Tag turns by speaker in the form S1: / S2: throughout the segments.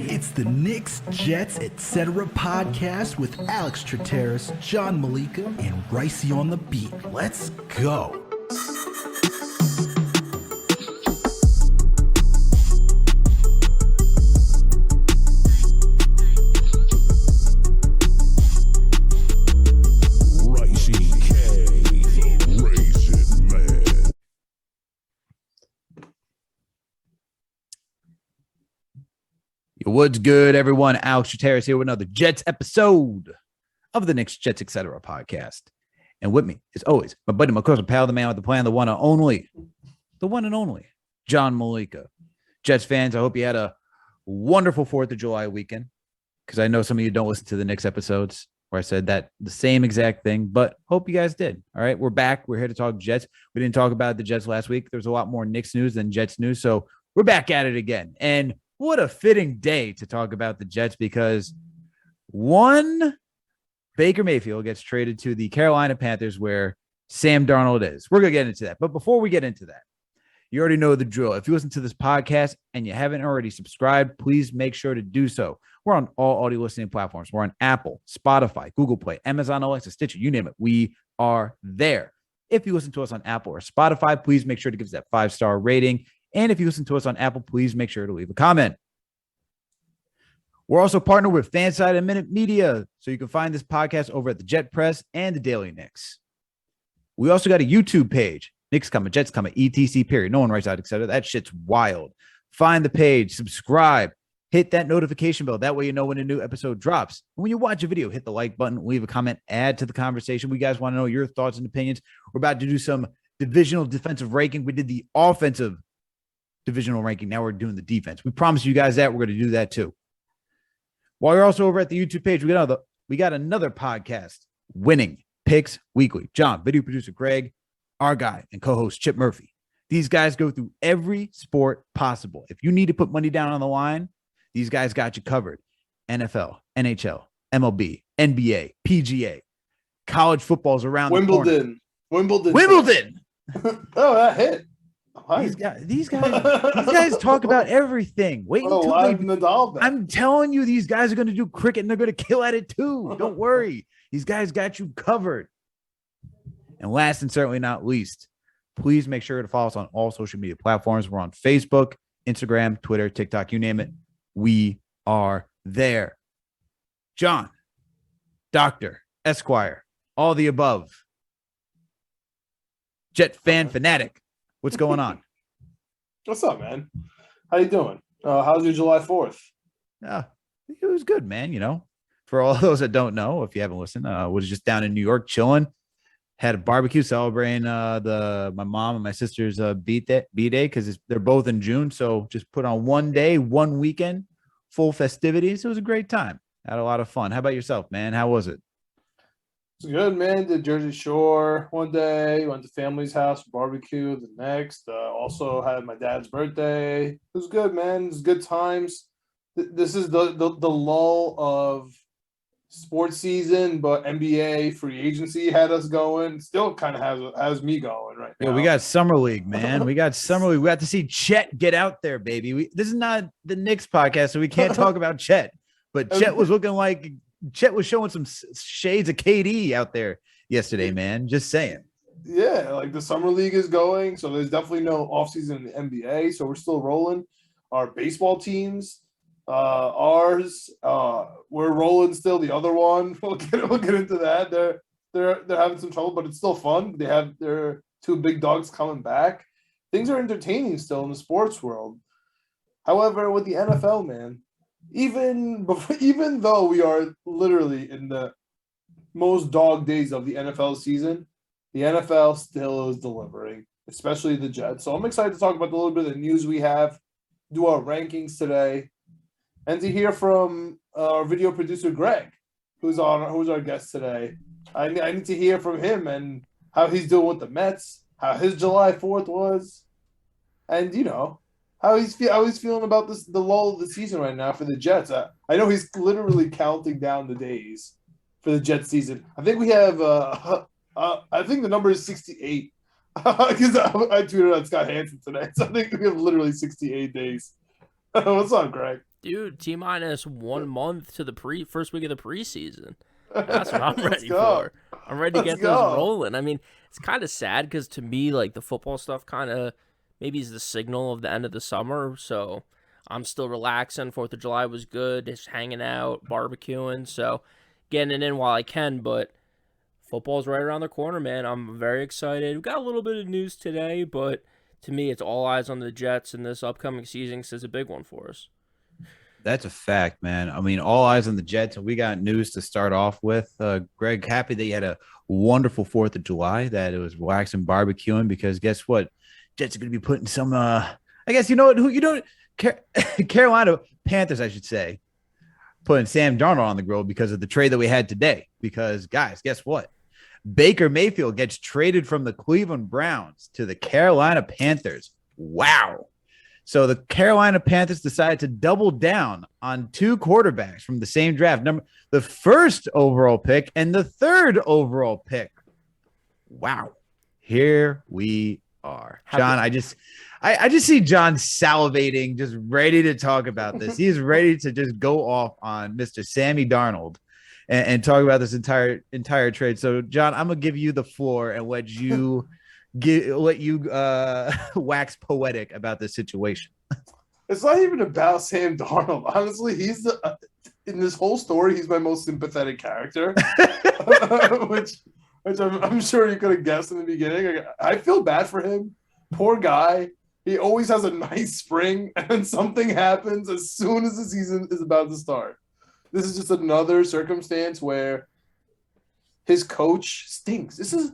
S1: It's the Knicks, Jets, etc. podcast with Alex Trataros, John Meleka, and Raisi on the beat. Let's go.
S2: What's good, everyone? Alex Trataros here with another Jets episode of the Knicks, Jets, etc. podcast. And with me, as always, my buddy, my cousin, pal, the man with the plan, the one and only, John Meleka. Jets fans, I hope you had a wonderful 4th of July weekend, because I know some of you don't listen to the Knicks episodes where I said that the same exact thing, but hope you guys did. All right, we're back. We're here to talk Jets. We didn't talk about the Jets last week. There's a lot more Knicks news than Jets news, so we're back at it again. And what a fitting day to talk about the Jets, because one, Baker Mayfield gets traded to the Carolina Panthers, where Sam Darnold is. We're going to get into that. But before we get into that, you already know the drill. If you listen to this podcast and you haven't already subscribed, please make sure to do so. We're on all audio listening platforms. We're on Apple, Spotify, Google Play, Amazon Alexa, Stitcher, you name it. We are there. If you listen to us on Apple or Spotify, please make sure to give us that 5-star rating. And if you listen to us on Apple, please make sure to leave a comment. We're also partnered with Fanside and Minute Media, so you can find this podcast over at the Jet Press and the Daily Knicks. We also got a YouTube page, Knicks coming, Jets coming, etc. period. No one writes out, etc. That shit's wild. Find the page, subscribe, hit that notification bell. That way you know when a new episode drops. And when you watch a video, hit the like button, leave a comment, add to the conversation. We guys want to know your thoughts and opinions. We're about to do some divisional defensive ranking. We did the offensive divisional ranking. Now we're doing the defense. We promised you guys that. We're going to do that too. While you're also over at the YouTube page, we got another podcast, Winning Picks Weekly. John, video producer Greg, our guy, and co-host Chip Murphy. These guys go through every sport possible. If you need to put money down on the line, these guys got you covered. NFL, NHL, MLB, NBA, PGA, college football's around
S3: Wimbledon.
S2: Wimbledon.
S3: Oh, that hit.
S2: These guys talk about everything. Wait until I'm telling you, these guys are going to do cricket and they're going to kill at it too. Don't worry. These guys got you covered. And last and certainly not least, please make sure to follow us on all social media platforms. We're on Facebook, Instagram, Twitter, TikTok, you name it. We are there. John, Doctor, Esquire, all the above. Jet fan fanatic. What's going on?
S3: What's up, man? How you doing? How's your July 4th?
S2: It was good, man. You know, for all those that don't know, if you haven't listened, was just down in New York chilling. Had a barbecue celebrating my mom and my sister's B day because they're both in June. So just put on one day, one weekend, full festivities. It was a great time. Had a lot of fun. How about yourself, man? How was it?
S3: It's good, man. Did Jersey Shore one day, went to family's house, barbecue the next. Also had my dad's birthday. It was good, man. It was good times. This is the lull of sports season, but NBA free agency had us going. Still kind of has me going right now.
S2: Yeah, we got Summer League, man. We got Summer League. We got to see Chet get out there, baby. This is not the Knicks podcast, so we can't talk about Chet. But Chet was looking like Chet was showing some shades of KD out there yesterday, man. Just saying.
S3: Yeah, like the Summer League is going, so there's definitely no offseason in the NBA, so we're still rolling. Our baseball teams, ours, we're rolling still. The other one, we'll get into that. They're having some trouble, but it's still fun. They have their 2 big dogs coming back. Things are entertaining still in the sports world. However, with the NFL, man, even though we are literally in the most dog days of the NFL season, the NFL still is delivering, especially the Jets. So I'm excited to talk about a little bit of the news we have, do our rankings today, and to hear from our video producer Greg, who's our guest today. I need to hear from him and how he's doing with the Mets, how his July 4th was, and how he's feeling about the lull of the season right now for the Jets. I know he's literally counting down the days for the Jets season. I think we have I think the number is 68 Because I tweeted on Scott Hansen today. So I think we have literally 68 days. What's up, Greg?
S4: Dude, T-minus 1 month to the first week of the preseason. That's what I'm
S3: Let's
S4: ready
S3: go.
S4: for. I'm ready to
S3: Let's
S4: get
S3: go.
S4: this rolling. I mean, it's kind of sad because to me, like, the football stuff kind of maybe is the signal of the end of the summer. So I'm still relaxing. 4th of July was good. Just hanging out, barbecuing. So getting it in while I can. But football's right around the corner, man. I'm very excited. We've got a little bit of news today, but to me, it's all eyes on the Jets in this upcoming season because it's a big one for us.
S2: That's a fact, man. I mean, all eyes on the Jets, and we got news to start off with. Greg, happy that you had a wonderful 4th of July, that it was relaxing barbecuing, because guess what? Jets are going to be putting some, I guess, you know what? Carolina Panthers, I should say, putting Sam Darnold on the grill because of the trade that we had today. Because, guys, guess what? Baker Mayfield gets traded from the Cleveland Browns to the Carolina Panthers. Wow. So the Carolina Panthers decided to double down on 2 quarterbacks from the same draft. The first overall pick and the 3rd overall pick. Wow. Here we are. John, I just see John salivating, just ready to talk about this. He's ready to just go off on Mr. Sammy Darnold and talk about this entire trade. So, John, I'm gonna give you the floor and let you wax poetic about this situation.
S3: It's not even about Sam Darnold. Honestly, he's in this whole story, he's my most sympathetic character, which I'm sure you could have guessed in the beginning. I feel bad for him. Poor guy. He always has a nice spring, and something happens as soon as the season is about to start. This is just another circumstance where his coach stinks. This is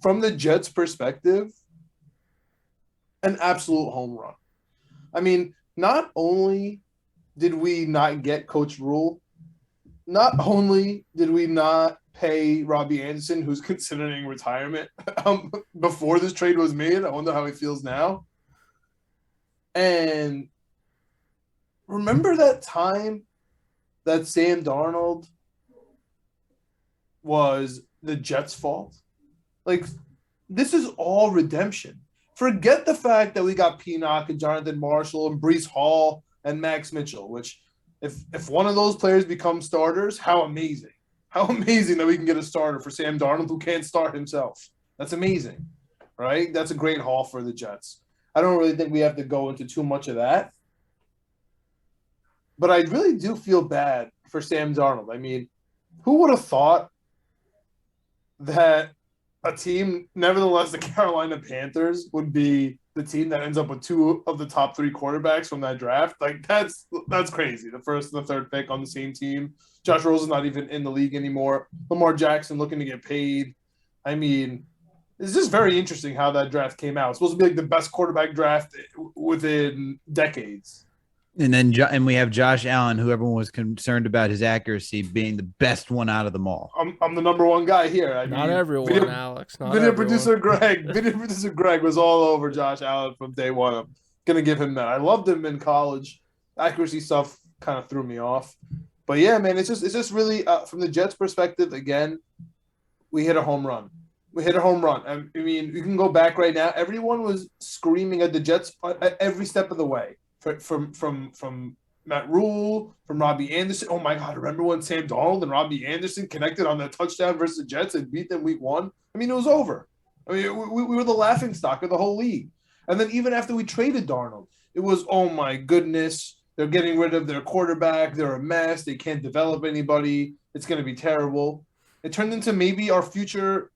S3: from the Jets' perspective, an absolute home run. I mean, not only did we not get Coach Rule, not only did we not pay Robbie Anderson, who's considering retirement, before this trade was made. I wonder how he feels now. And remember that time that Sam Darnold was the Jets' fault? Like, this is all redemption. Forget the fact that we got Pinnock and Jonathan Marshall and Breece Hall and Max Mitchell, which if one of those players becomes starters, how amazing. How amazing that we can get a starter for Sam Darnold who can't start himself. That's amazing, right? That's a great haul for the Jets. I don't really think we have to go into too much of that. But I really do feel bad for Sam Darnold. I mean, who would have thought that a team, nevertheless, the Carolina Panthers, would be the team that ends up with 2 of the top 3 quarterbacks from that draft? Like, that's crazy. The 1st and the 3rd pick on the same team. Josh Rosen's not even in the league anymore. Lamar Jackson looking to get paid. I mean, it's just very interesting how that draft came out. It's supposed to be like the best quarterback draft within decades.
S2: And then we have Josh Allen, who everyone was concerned about his accuracy being the best one out of them all.
S3: I'm the number one guy here.
S4: Not everyone, Alex. Not
S3: Video
S4: everyone.
S3: producer Greg was all over Josh Allen from day one. I'm gonna give him that. I loved him in college. Accuracy stuff kind of threw me off. But yeah, man, it's just really from the Jets' perspective. Again, we hit a home run. I mean, you can go back right now. Everyone was screaming at the Jets at every step of the way. From Matt Rule, from Robbie Anderson. Oh my God! Remember when Sam Darnold and Robbie Anderson connected on that touchdown versus the Jets and beat them week 1? I mean, it was over. I mean, we were the laughingstock of the whole league. And then even after we traded Darnold, it was, oh my goodness, they're getting rid of their quarterback. They're a mess. They can't develop anybody. It's going to be terrible. It turned into maybe our future.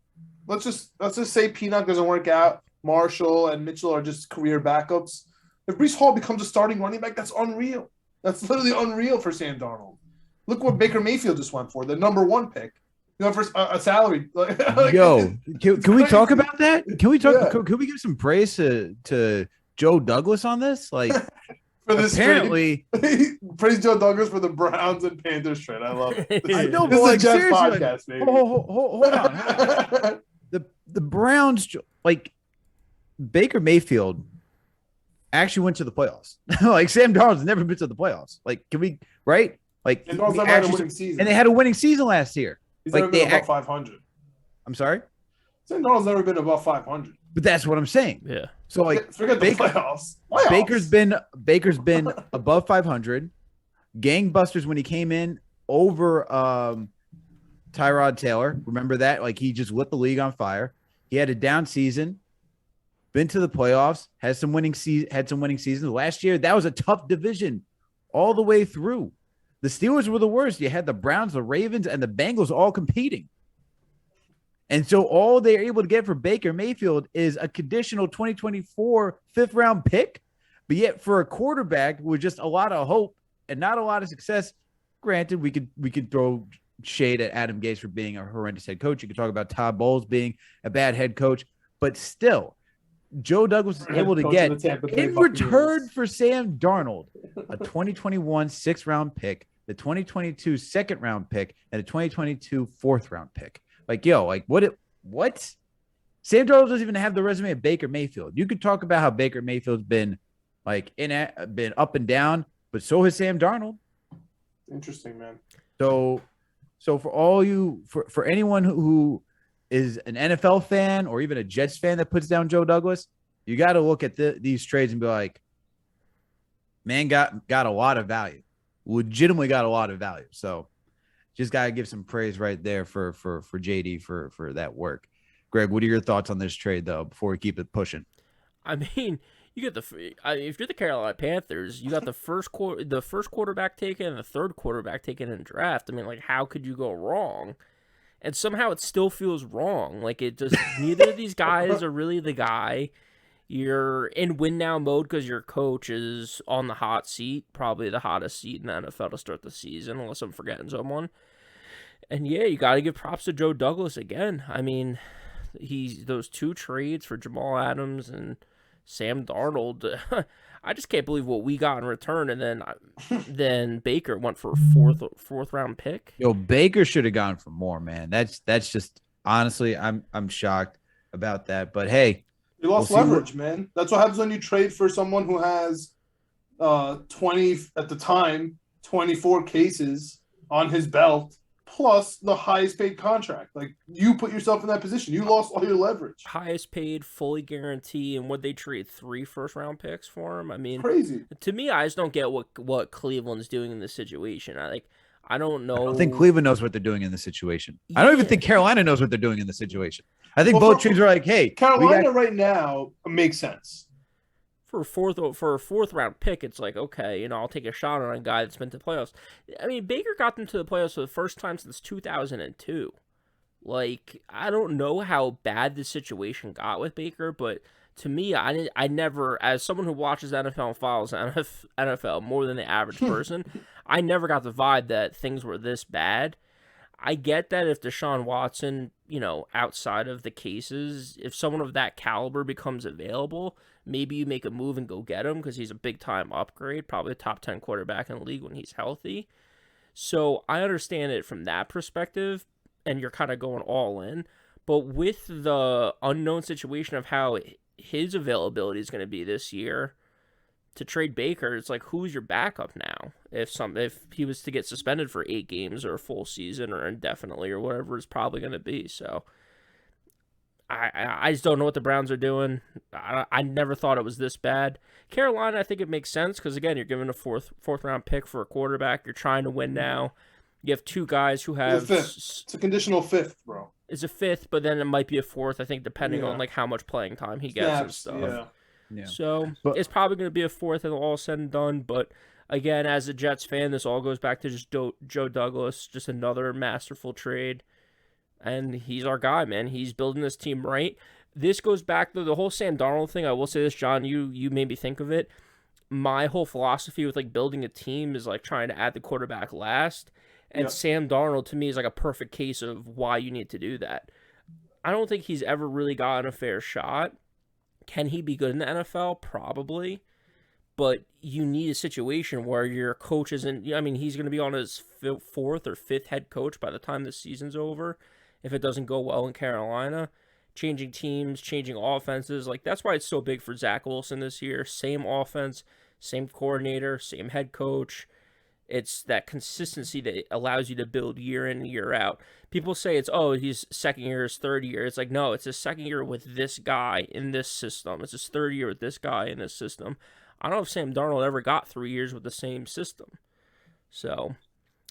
S3: Let's just say Pinnock doesn't work out. Marshall and Mitchell are just career backups. If Breece Hall becomes a starting running back, that's unreal. That's literally unreal for Sam Darnold. Look what Baker Mayfield just went for, the number 1 pick. You know, for a salary.
S2: Yo, can we talk about that? Can we talk? Yeah. Can we give some praise to Joe Douglas on this? Like,
S3: for this
S2: apparently,
S3: praise Joe Douglas for the Browns and Panthers trade. I love it.
S2: I know,
S3: this
S2: but
S3: is a Jets podcast, baby.
S2: Hold on. The Browns, like, Baker Mayfield actually went to the playoffs. Like, Sam Darnold's never been to the playoffs. Like, can we, right? Like,
S3: and they had a winning season.
S2: And they had a winning season last year.
S3: He's
S2: like,
S3: never been above 500.
S2: I'm sorry?
S3: Sam Darnold's never been above 500.
S2: But that's what I'm saying.
S4: Yeah.
S2: So like
S3: Forget the playoffs.
S2: Baker's been above 500. Gangbusters when he came in over Tyrod Taylor. Remember that? Like he just lit the league on fire. He had a down season, been to the playoffs, had some winning seasons. Last year, that was a tough division all the way through. The Steelers were the worst. You had the Browns, the Ravens, and the Bengals all competing. And so all they're able to get for Baker Mayfield is a conditional 2024 fifth-round pick. But yet for a quarterback with just a lot of hope and not a lot of success, granted, we could throw shade at Adam Gase for being a horrendous head coach. You could talk about Todd Bowles being a bad head coach. But still, Joe Douglas was able to get, in return for Sam Darnold, a 2021 sixth-round pick, the 2022 second-round pick, and a 2022 fourth-round pick. Like, yo, like what? Sam Darnold doesn't even have the resume of Baker Mayfield. You could talk about how Baker Mayfield's been like been up and down, but so has Sam Darnold.
S3: Interesting, man.
S2: So for anyone who is an NFL fan or even a Jets fan that puts down Joe Douglas, you got to look at these trades and be like, man, got a lot of value, legitimately got a lot of value. So just got to give some praise right there for JD for that work. Greg, what are your thoughts on this trade, though, before we keep it pushing?
S4: I mean, you get if you're the Carolina Panthers, you got the first quarterback taken and the third quarterback taken in draft. I mean, like, how could you go wrong? And somehow it still feels wrong. Like, it just neither of these guys are really the guy. You're in win now mode because your coach is on the hot seat, probably the hottest seat in the NFL to start the season, unless I'm forgetting someone. And yeah, you got to give props to Joe Douglas again. I mean, those two trades for Jamal Adams and Sam Darnold. I just can't believe what we got in return. And then Baker went for a fourth round pick.
S2: Yo, Baker should have gone for more, man. That's just honestly, I'm shocked about that. But hey,
S3: you lost leverage, man. That's what happens when you trade for someone who has 20 at the time, 24 cases on his belt, plus the highest paid contract. Like, you put yourself in that position. You lost all your leverage.
S4: Highest paid, fully guarantee, and would they trade 3 first-round picks for him? I mean,
S3: crazy.
S4: To me, I just don't get what Cleveland's doing in this situation. I don't know.
S2: I don't think Cleveland knows what they're doing in this situation. Yeah. I don't even think Carolina knows what they're doing in this situation. I think both teams are like, hey,
S3: Carolina right now makes sense.
S4: For a fourth round pick, it's like, okay, I'll take a shot on a guy that's been to the playoffs. I mean, Baker got them to the playoffs for the first time since 2002. Like, I don't know how bad the situation got with Baker, but to me, I never, as someone who watches NFL and follows NFL more than the average person, I never got the vibe that things were this bad. I get that if Deshaun Watson, outside of the cases, if someone of that caliber becomes available, maybe you make a move and go get him because he's a big-time upgrade, probably a top 10 quarterback in the league when he's healthy. So I understand it from that perspective, and you're kind of going all in. But with the unknown situation of how his availability is going to be this year, to trade Baker, it's like, who's your backup now? If he was to get suspended for 8 games or a full season or indefinitely or whatever it's probably going to be. So I just don't know what the Browns are doing. I never thought it was this bad. Carolina, I think it makes sense because, again, you're giving a fourth round pick for a quarterback. You're trying to win now. You have 2 guys who have...
S3: It's a conditional 5th, bro.
S4: It's a 5th, but then it might be a 4th, I think, depending on like how much playing time he gets and stuff.
S3: Yeah.
S4: So it's probably going to be a 4th and all said and done. But again, as a Jets fan, this all goes back to just Joe Douglas, just another masterful trade. And he's our guy, man. He's building this team right. This goes back to the whole Sam Darnold thing. I will say this, John, you made me think of it. My whole philosophy with like building a team is like trying to add the quarterback last. And Sam Darnold, to me, is like a perfect case of why you need to do that. I don't think he's ever really gotten a fair shot. Can he be good in the NFL? Probably. But you need a situation where your coach isn't... I mean, he's going to be on his 4th or 5th head coach by the time this season's over. If it doesn't go well in Carolina. Changing teams, changing offenses. Like, that's why it's so big for Zach Wilson this year. Same offense, same coordinator, same head coach. It's that consistency that allows you to build year in and year out. People say it's, he's second year, his third year. It's like, no, it's his second year with this guy in this system. It's his third year with this guy in this system. I don't know if Sam Darnold ever got 3 years with the same system. So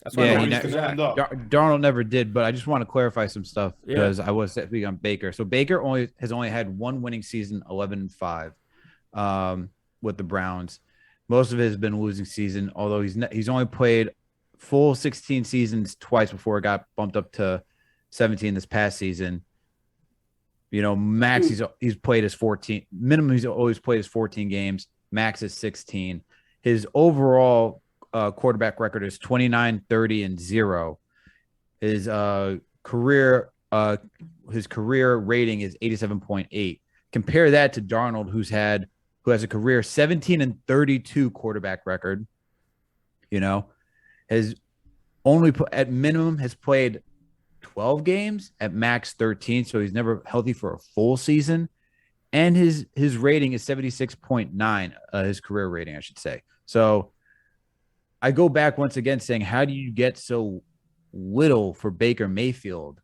S4: that's why
S2: Yeah,
S4: I'm
S3: he's gonna end up.
S2: Darnold never did, but I just want to clarify some stuff because I was speaking on Baker. So Baker has only had one winning season, 11-5, with the Browns. Most of it has been losing season, although he's only played full 16 seasons twice before it got bumped up to 17 this past season. You know, max he's played his 14 minimum. He's always played his 14 games. Max is 16. His overall quarterback record is 29-30-0. His career rating is 87.8. Compare that to Darnold, who has a career 17-32 quarterback record. You know, has only at minimum has played 12 games, at max 13, so he's never healthy for a full season. And his rating is 76.9, his career rating, I should say. So I go back once again saying, how do you get so little for Baker Mayfield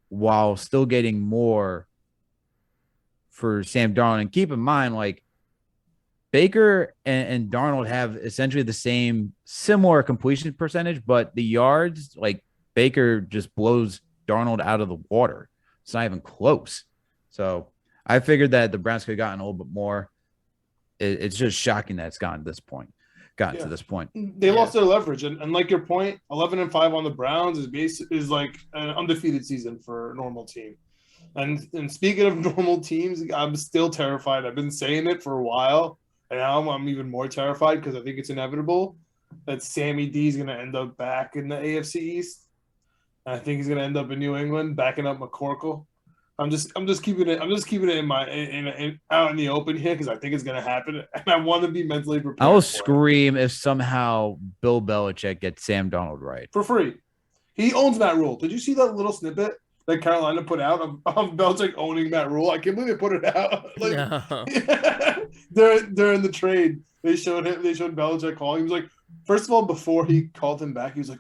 S2: while still getting more for Sam Darnold? And keep in mind, like, Baker and Darnold have essentially the similar completion percentage, but the yards, like, Baker just blows Darnold out of the water. It's not even close. So I figured that the Browns could have gotten a little bit more. It's just shocking that it's gotten to this point. To this point.
S3: They lost their leverage, and like your point, 11-5 on the Browns is like an undefeated season for a normal team. And speaking of normal teams, I'm still terrified. I've been saying it for a while, and now I'm even more terrified because I think it's inevitable that Sammy D is going to end up back in the AFC East. And I think he's going to end up in New England, backing up McCorkle. I'm just keeping it out in the open here because I think it's gonna happen, and I want to be mentally prepared.
S2: I will scream if somehow Bill Belichick gets Sam Darnold right
S3: for free. He owns Matt Rule. Did you see that little snippet that Carolina put out of Belichick owning Matt Rule? I can't believe they put it out. Like, no. during the trade, they showed Belichick calling. He was like, first of all, before he called him back, he was like,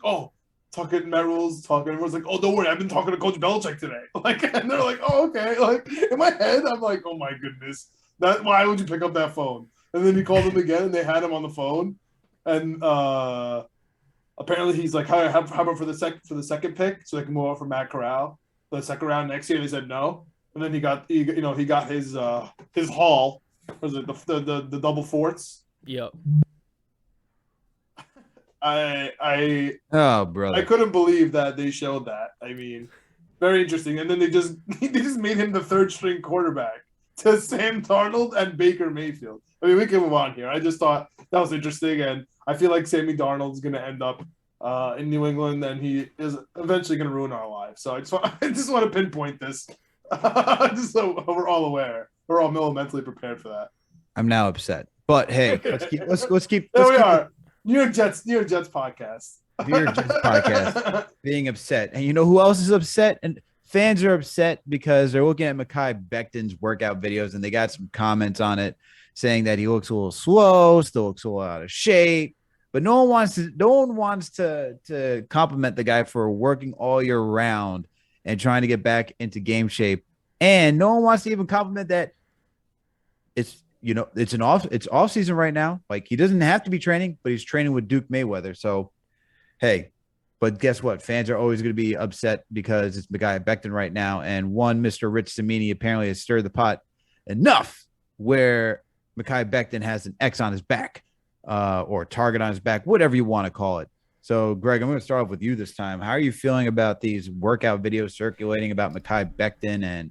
S3: talking Matt Rule's talking. Everyone's like, don't worry, I've been talking to Coach Belichick today. Like, and they're like, okay. Like, in my head, I'm like, oh my goodness, why would you pick up that phone? And then he called him again, and they had him on the phone. And apparently, he's like, how about for the second pick, so they can move on for Matt Corral, the second round next year. They said no, and then he got his haul. Was it the double forts?
S4: Yep.
S2: brother,
S3: I couldn't believe that they showed that. I mean, very interesting. And then they just made him the third string quarterback to Sam Darnold and Baker Mayfield. I mean, we can move on here. I just thought that was interesting, and I feel like Sammy Darnold's going to end up in New England, and he is eventually going to ruin our lives. So I just want to pinpoint this, just so we're all aware. We're all mentally prepared for that.
S2: I'm now upset, but hey, let's keep.
S3: There we are. New York Jets podcast.
S2: New York Jets podcast being upset. And you know who else is upset? And fans are upset because they're looking at Mekhi Becton's workout videos, and they got some comments on it saying that he looks a little slow, still looks a little out of shape. But no one wants to compliment the guy for working all year round and trying to get back into game shape. And no one wants to even compliment that it's off season right now. Like, he doesn't have to be training, but he's training with Duke Mayweather. So, hey, but guess what? Fans are always going to be upset because it's Mekhi Becton right now. And one Mr. Rich Cimini apparently has stirred the pot enough where Mekhi Becton has an X on his back or a target on his back, whatever you want to call it. So, Greg, I'm going to start off with you this time. How are you feeling about these workout videos circulating about Mekhi Becton and,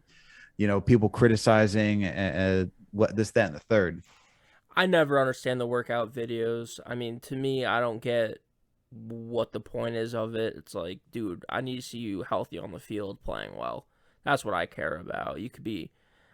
S2: people criticizing what this, that, and the third?
S4: I never understand the workout videos. I mean, to me, I don't get what the point is of it. It's like, dude, I need to see you healthy on the field playing well. That's what I care about. You could be,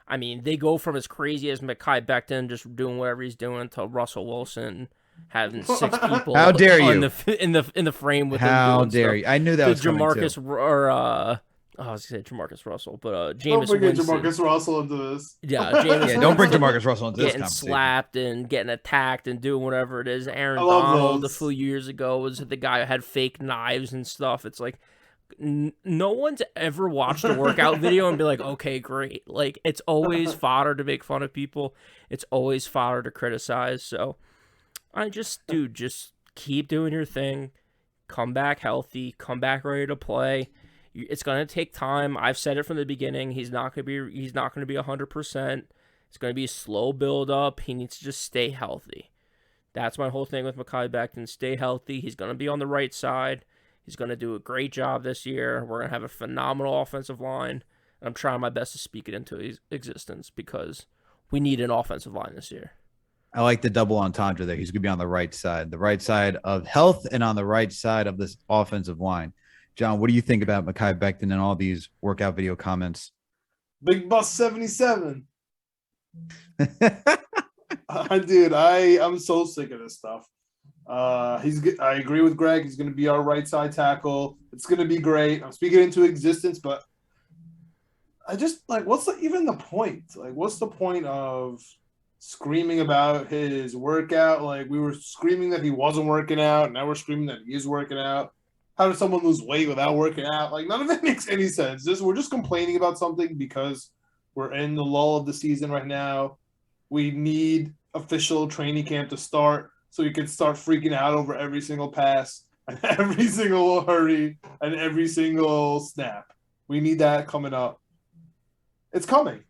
S4: I mean, they go from as crazy as Mekhi Becton just doing whatever he's doing to Russell Wilson having 6 people.
S2: How dare you
S4: in the frame with him.
S2: How dare you? I knew that was
S4: Jamarcus
S2: coming too.
S4: or I was going to say Jamarcus Russell, but
S3: Don't
S4: Jameis
S3: bring
S4: Winston.
S3: Jamarcus Russell into this.
S4: Yeah, Jameis
S2: Yeah, don't bring
S4: Winston
S2: Jamarcus Russell into this
S4: getting
S2: conversation.
S4: slapped and getting attacked and doing whatever it is.
S3: I
S4: Aaron
S3: love
S4: Donald a
S3: those.
S4: few years ago was the guy who had fake knives and stuff. It's like no one's ever watched a workout video and be like, okay, great. Like, it's always fodder to make fun of people. It's always fodder to criticize. So just keep doing your thing. Come back healthy. Come back ready to play. It's going to take time. I've said it from the beginning. He's not going to be 100%. It's going to be a slow build up. He needs to just stay healthy. That's my whole thing with Mekhi Becton. Stay healthy. He's going to be on the right side. He's going to do a great job this year. We're going to have a phenomenal offensive line. And I'm trying my best to speak it into existence because we need an offensive line this year.
S2: I like the double entendre there. He's going to be on the right side of health and on the right side of this offensive line. John, what do you think about Mekhi Becton and all these workout video comments?
S3: Big Bus 77. Dude, I'm so sick of this stuff. I agree with Greg. He's going to be our right side tackle. It's going to be great. I'm speaking into existence, but I just what's even the point? Like, what's the point of screaming about his workout? Like, we were screaming that he wasn't working out. Now we're screaming that he is working out. How does someone lose weight without working out? Like, none of it makes any sense. We're just complaining about something because we're in the lull of the season right now. We need official training camp to start so we can start freaking out over every single pass and every single hurry and every single snap. We need that coming up. It's coming.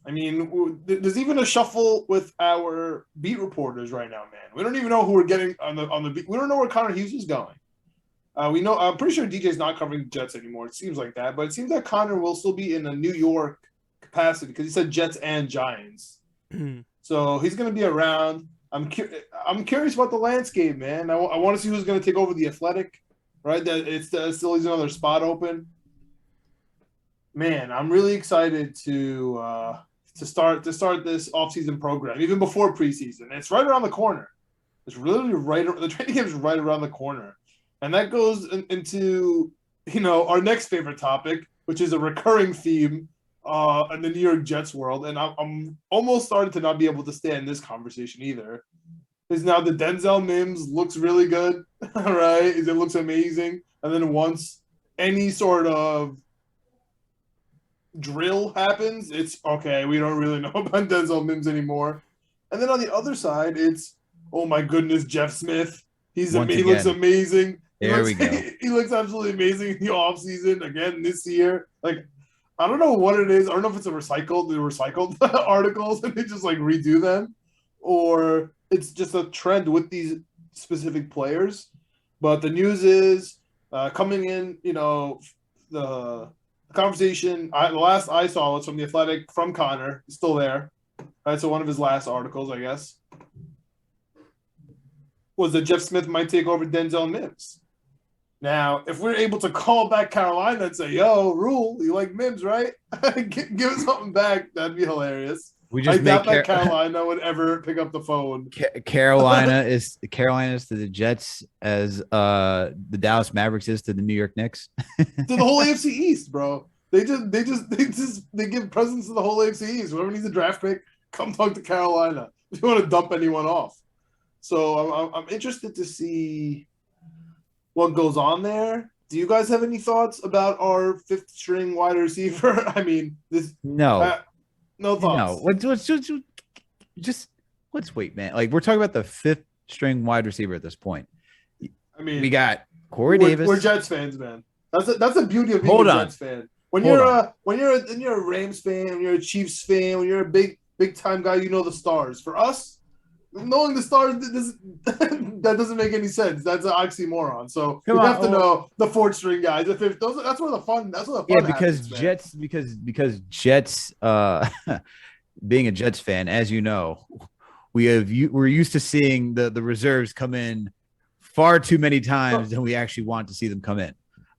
S3: I mean, there's even a shuffle with our beat reporters right now, man. We don't even know who we're getting on the beat. We don't know where Connor Hughes is going. We know. I'm pretty sure DJ's not covering Jets anymore. It seems like that, but it seems that Connor will still be in a New York capacity because he said Jets and Giants. So he's going to be around. I'm curious about the landscape, man. I want to see who's going to take over the Athletic, right? That it's still leaves another spot open. Man, I'm really excited to start this offseason program, even before preseason. It's right around the corner. It's literally the training camp is right around the corner. And that goes into, our next favorite topic, which is a recurring theme in the New York Jets world. And I'm almost starting to not be able to stay in this conversation either. Is now the Denzel Mims looks really good, right? It looks amazing. And then once any sort of drill happens, it's okay. We don't really know about Denzel Mims anymore. And then on the other side, it's, oh my goodness, Jeff Smith. He looks amazing.
S2: We go.
S3: He looks absolutely amazing in the offseason again this year. Like, I don't know what it is. I don't know if it's the recycled articles and they just redo them, or it's just a trend with these specific players. But the news is coming in. The conversation. The last I saw was from the Athletic from Connor. He's still there. Right, so one of his last articles, I guess, was that Jeff Smith might take over Denzel Mims. Now, if we're able to call back Carolina and say, yo, Rule, you like Mims, right? Give us something back. That'd be hilarious. I doubt that Carolina would ever pick up the phone.
S2: Carolina is to the Jets as the Dallas Mavericks is to the New York Knicks.
S3: To the whole AFC East, bro. They give presents to the whole AFC East. Whoever needs a draft pick, come talk to Carolina if you want to dump anyone off. So I'm interested to see what goes on there. Do you guys have any thoughts about our fifth string wide receiver? I mean, no thoughts.
S2: No, let's wait, man. We're talking about the fifth string wide receiver at this point.
S3: I mean,
S2: we got Corey Davis.
S3: We're Jets fans, man. That's the beauty of being a Jets fan. When you're a Rams fan, when you're a Chiefs fan, when you're a big time guy, you know the stars. For us, knowing the stars, that doesn't make any sense. That's an oxymoron. So we have to know the fourth string guys. That's where the fun. That's where the fun.
S2: Yeah, because
S3: happens,
S2: because Jets. Being a Jets fan, as you know, we're used to seeing the reserves come in far too many times than we actually want to see them come in.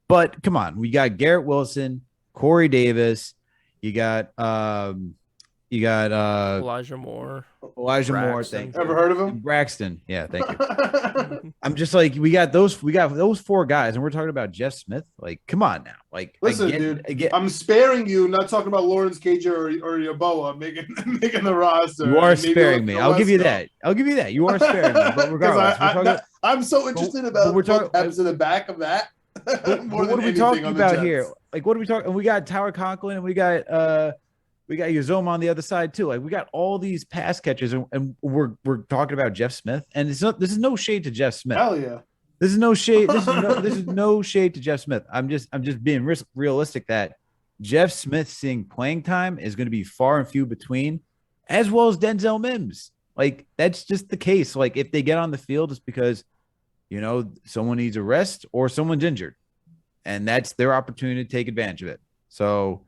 S2: But come on, we got Garrett Wilson, Corey Davis. You got You got
S4: Elijah Moore.
S2: Elijah Moore.
S4: Braxton.
S2: Thank you.
S3: Ever heard of him?
S2: And Braxton. Yeah, thank you.
S3: That's
S2: I'm just like, Braxton. Yeah, thank you. I'm just like, we got those 4 guys, and we're talking about Jeff Smith. Like, come on now. Like,
S3: Listen, dude, I'm sparing you, not talking about Lawrence Cage or Yaboa making the roster.
S2: You are
S3: and maybe
S2: sparing me. I'll give you that. You are sparing me. But regardless,
S3: I'm so interested about what happens in the back of that.
S2: More than what are we talking about here? Like, what are we talking? And we got Tyler Conklin, and we got Uzoma on the other side too. Like, we got all these pass catchers, and we're talking about Jeff Smith. And this is no shade to Jeff Smith.
S3: Hell yeah.
S2: This is no shade. This is no shade to Jeff Smith. I'm just being realistic that Jeff Smith seeing playing time is going to be far and few between, as well as Denzel Mims. Like, that's just the case. Like, if they get on the field, it's because, someone needs a rest or someone's injured, and that's their opportunity to take advantage of it. So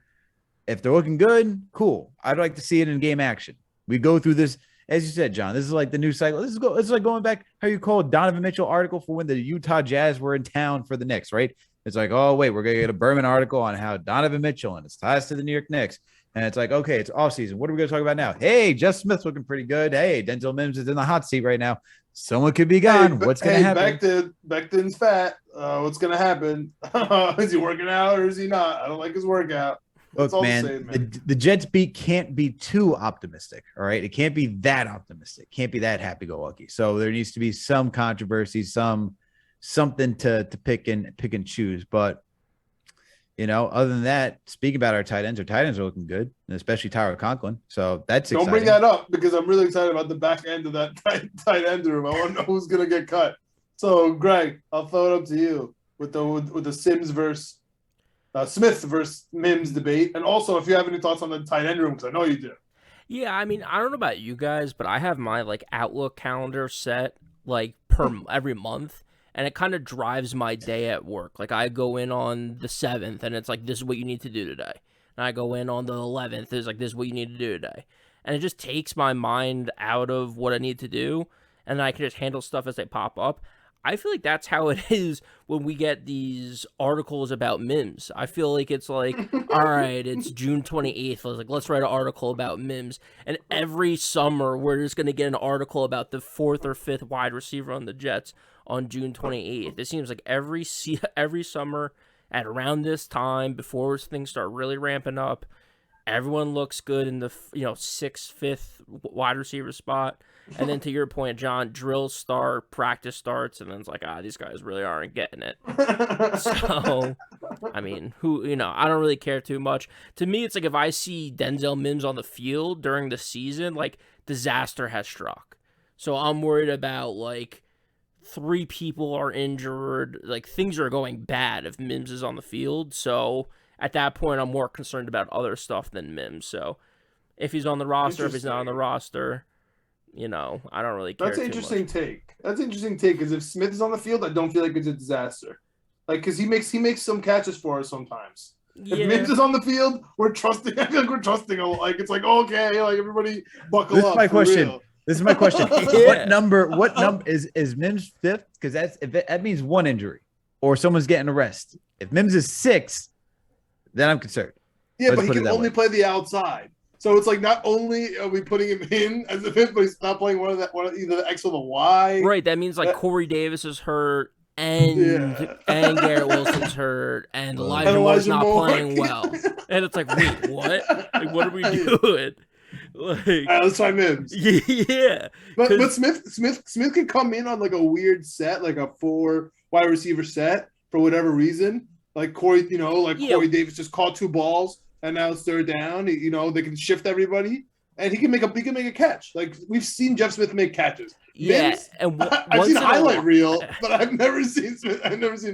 S2: if they're looking good, cool. I'd like to see it in game action. We go through this, as you said, John. This is like the new cycle. This is like going back how you call Donovan Mitchell article for when the Utah Jazz were in town for the Knicks, right? It's like, oh wait, we're gonna get a Berman article on how Donovan Mitchell and its ties to the New York Knicks. And it's like, okay, it's offseason. What are we going to talk about now? Hey, Jeff Smith's looking pretty good. Hey, Denzel Mims is in the hot seat right now. Someone could be gone. What's going to happen?
S3: Becton's fat. What's going to happen? Is he working out or is he not? I don't like his workout.
S2: Look, man, the Jets beat can't be too optimistic, all right? It can't be that optimistic. Can't be that happy-go-lucky. So there needs to be some controversy, something to pick and choose. But, other than that, speaking about our tight ends are looking good, and especially Tyler Conklin. So that's exciting.
S3: Don't bring that up because I'm really excited about the back end of that tight end room. I want to know who's going to get cut. So, Greg, I'll throw it up to you with the Sims versus Smith versus Mims debate. And also, if you have any thoughts on the tight end room, because I know you do.
S4: Yeah, I mean, I don't know about you guys, but I have my Outlook calendar set every month. And it kind of drives my day at work. Like, I go in on the 7th, and it's like, this is what you need to do today. And I go in on the 11th, it's like, this is what you need to do today. And it just takes my mind out of what I need to do, and then I can just handle stuff as they pop up. I feel like that's how it is when we get these articles about Mims. I feel like it's like, all right, it's June 28th. I was like, let's write an article about Mims. And every summer, we're just going to get an article about the 4th or 5th wide receiver on the Jets on June 28th. It seems like every summer at around this time, before things start really ramping up, everyone looks good in the 6th, 5th wide receiver spot. And then to your point, John, drills start, practice starts, and then it's like, these guys really aren't getting it. So, I mean, I don't really care too much. To me, it's like if I see Denzel Mims on the field during the season, like, disaster has struck. So I'm worried about, 3 people are injured, things are going bad if Mims is on the field. So at that point, I'm more concerned about other stuff than Mims. So if he's on the roster, if he's not on the roster, I don't really care.
S3: That's an interesting take. That's an interesting take because if Smith is on the field, I don't feel like it's a disaster. Because he makes some catches for us sometimes. Yeah. If Mims is on the field, we're trusting. I feel like we're trusting. It's like, okay, everybody buckle up.
S2: This is my question. This is my question. Yeah. What number is Mims 5th? Because that means 1 injury or someone's getting a rest. If Mims is 6th, then I'm concerned.
S3: Yeah, but he can only play the outside. So it's like not only are we putting him in as a 5th, but he's not playing either the X or the Y.
S4: Right. That means Corey Davis is hurt and Garrett Wilson's hurt and Elijah Moore's not playing well. And it's like, wait, what? What are we doing?
S3: All right, let's try Mims.
S4: Yeah,
S3: but Smith can come in on a weird set, like a 4 wide receiver set for whatever reason. Like Corey, Corey Davis just caught 2 balls and now it's 3rd down. They can shift everybody and he can make a catch. Like we've seen Jeff Smith make catches.
S4: Yeah,
S3: Mims, and I've seen a highlight reel, but I've never seen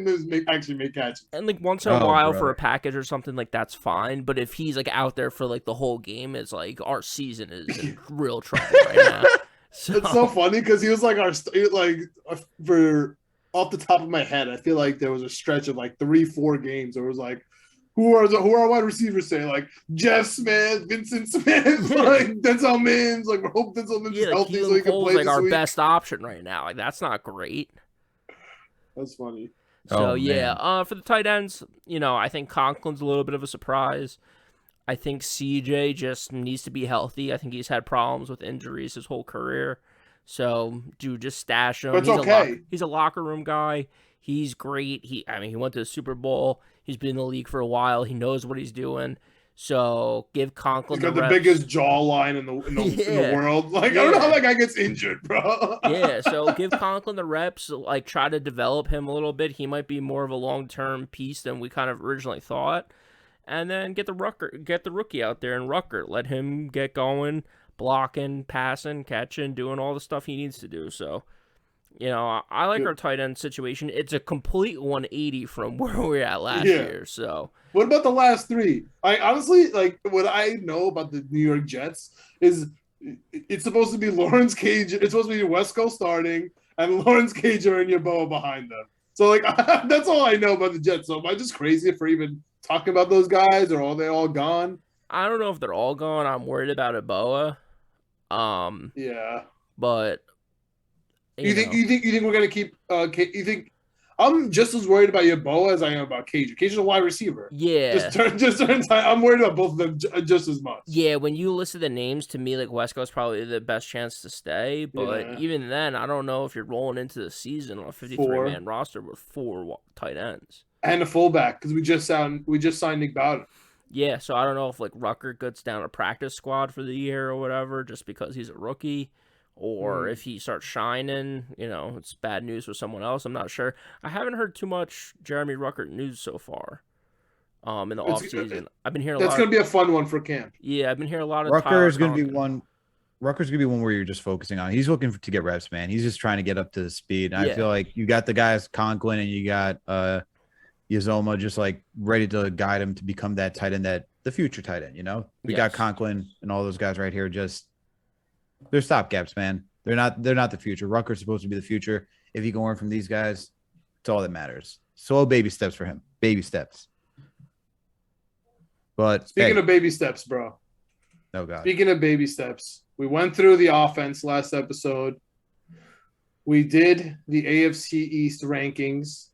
S3: Mims actually make catches.
S4: And once in a while for a package or something, that's fine. But if he's out there for the whole game, it's like our season is in real trouble right now. So.
S3: It's so funny because he was for off the top of my head, I feel like there was a stretch of 3-4 games where it was like, who are wide receivers say Jeff Smith, Vincent Smith, Denzel Mims, we hope Denzel Mims is healthy so he can play this
S4: our
S3: week.
S4: Best option right now. That's not great.
S3: That's funny.
S4: So for the tight ends, I think Conklin's a little bit of a surprise. I think CJ just needs to be healthy. I think he's had problems with injuries his whole career. So, dude, just stash him.
S3: But it's okay.
S4: He's a locker room guy. He's great. He went to the Super Bowl. He's been in the league for a while. He knows what he's doing. So give Conklin
S3: He's got the
S4: reps.
S3: biggest jawline in the world. Like, I don't know how that guy gets injured, bro.
S4: Yeah, so give Conklin the reps. Like, try to develop him a little bit. He might be more of a long-term piece than we kind of originally thought. And then get the rookie out there in Rucker. Let him get going, blocking, passing, catching, doing all the stuff he needs to do. So, I like our tight end situation. It's a complete 180 from where we were at last year. So,
S3: what about the last three? I honestly, like, what I know about the New York Jets is it's supposed to be Lawrence Cage. It's supposed to be Wesco starting and Lawrence Cage and Yeboah behind them. So, like, that's all I know about the Jets. So, am I just crazy for even talking about those guys, or are they all gone?
S4: I don't know if they're all gone. I'm worried about Yeboah.
S3: Yeah.
S4: But
S3: you think we're gonna keep? You think I'm just as worried about Yeboah as I am about Cage. Cage is a wide receiver.
S4: Yeah.
S3: Just turns out I'm worried about both of them just as much.
S4: Yeah, when you listed the names, to me, like, Wesco's probably the best chance to stay. But even then, I don't know if you're rolling into the season on a 53-man roster with 4 tight ends
S3: and a fullback, because we just signed Nick Bowden.
S4: Yeah, so I don't know if, like, Rucker gets down a practice squad for the year or whatever, just because he's a rookie. Or if he starts shining, it's bad news for someone else. I'm not sure. I haven't heard too much Jeremy Ruckert news so far in the offseason. I've been hearing
S3: that's going to be a fun one for camp.
S4: Yeah, I've been hearing a lot of
S2: Rucker's going to be one. Rucker's going to be one where you're just focusing on. He's looking to get reps, man. He's just trying to get up to the speed. And I feel like you got the guys Conklin and you got Uzomah just like ready to guide him to become that tight end, that the future tight end. We got Conklin and all those guys right here. Just they're stopgaps, man. They're not the future. Rucker's supposed to be the future. If he can learn from these guys, it's all that matters. Slow baby steps for him. Baby steps. But
S3: speaking of baby steps, bro.
S2: Oh God.
S3: Speaking of baby steps, we went through the offense last episode. We did the AFC East rankings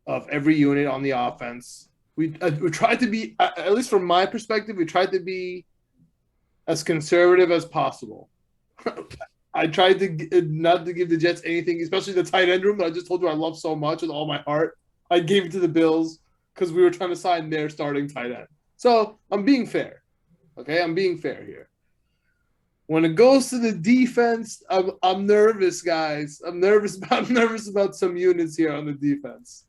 S3: of every unit on the offense. We tried to be, at least from my perspective, we tried to be as conservative as possible. I tried to not to give the Jets anything, especially the tight end room that I just told you I love so much with all my heart. I gave it to the Bills because we were trying to sign their starting tight end. So I'm being fair. Okay, I'm being fair here. When it goes to the defense, I'm nervous, guys. I'm nervous about some units here on the defense.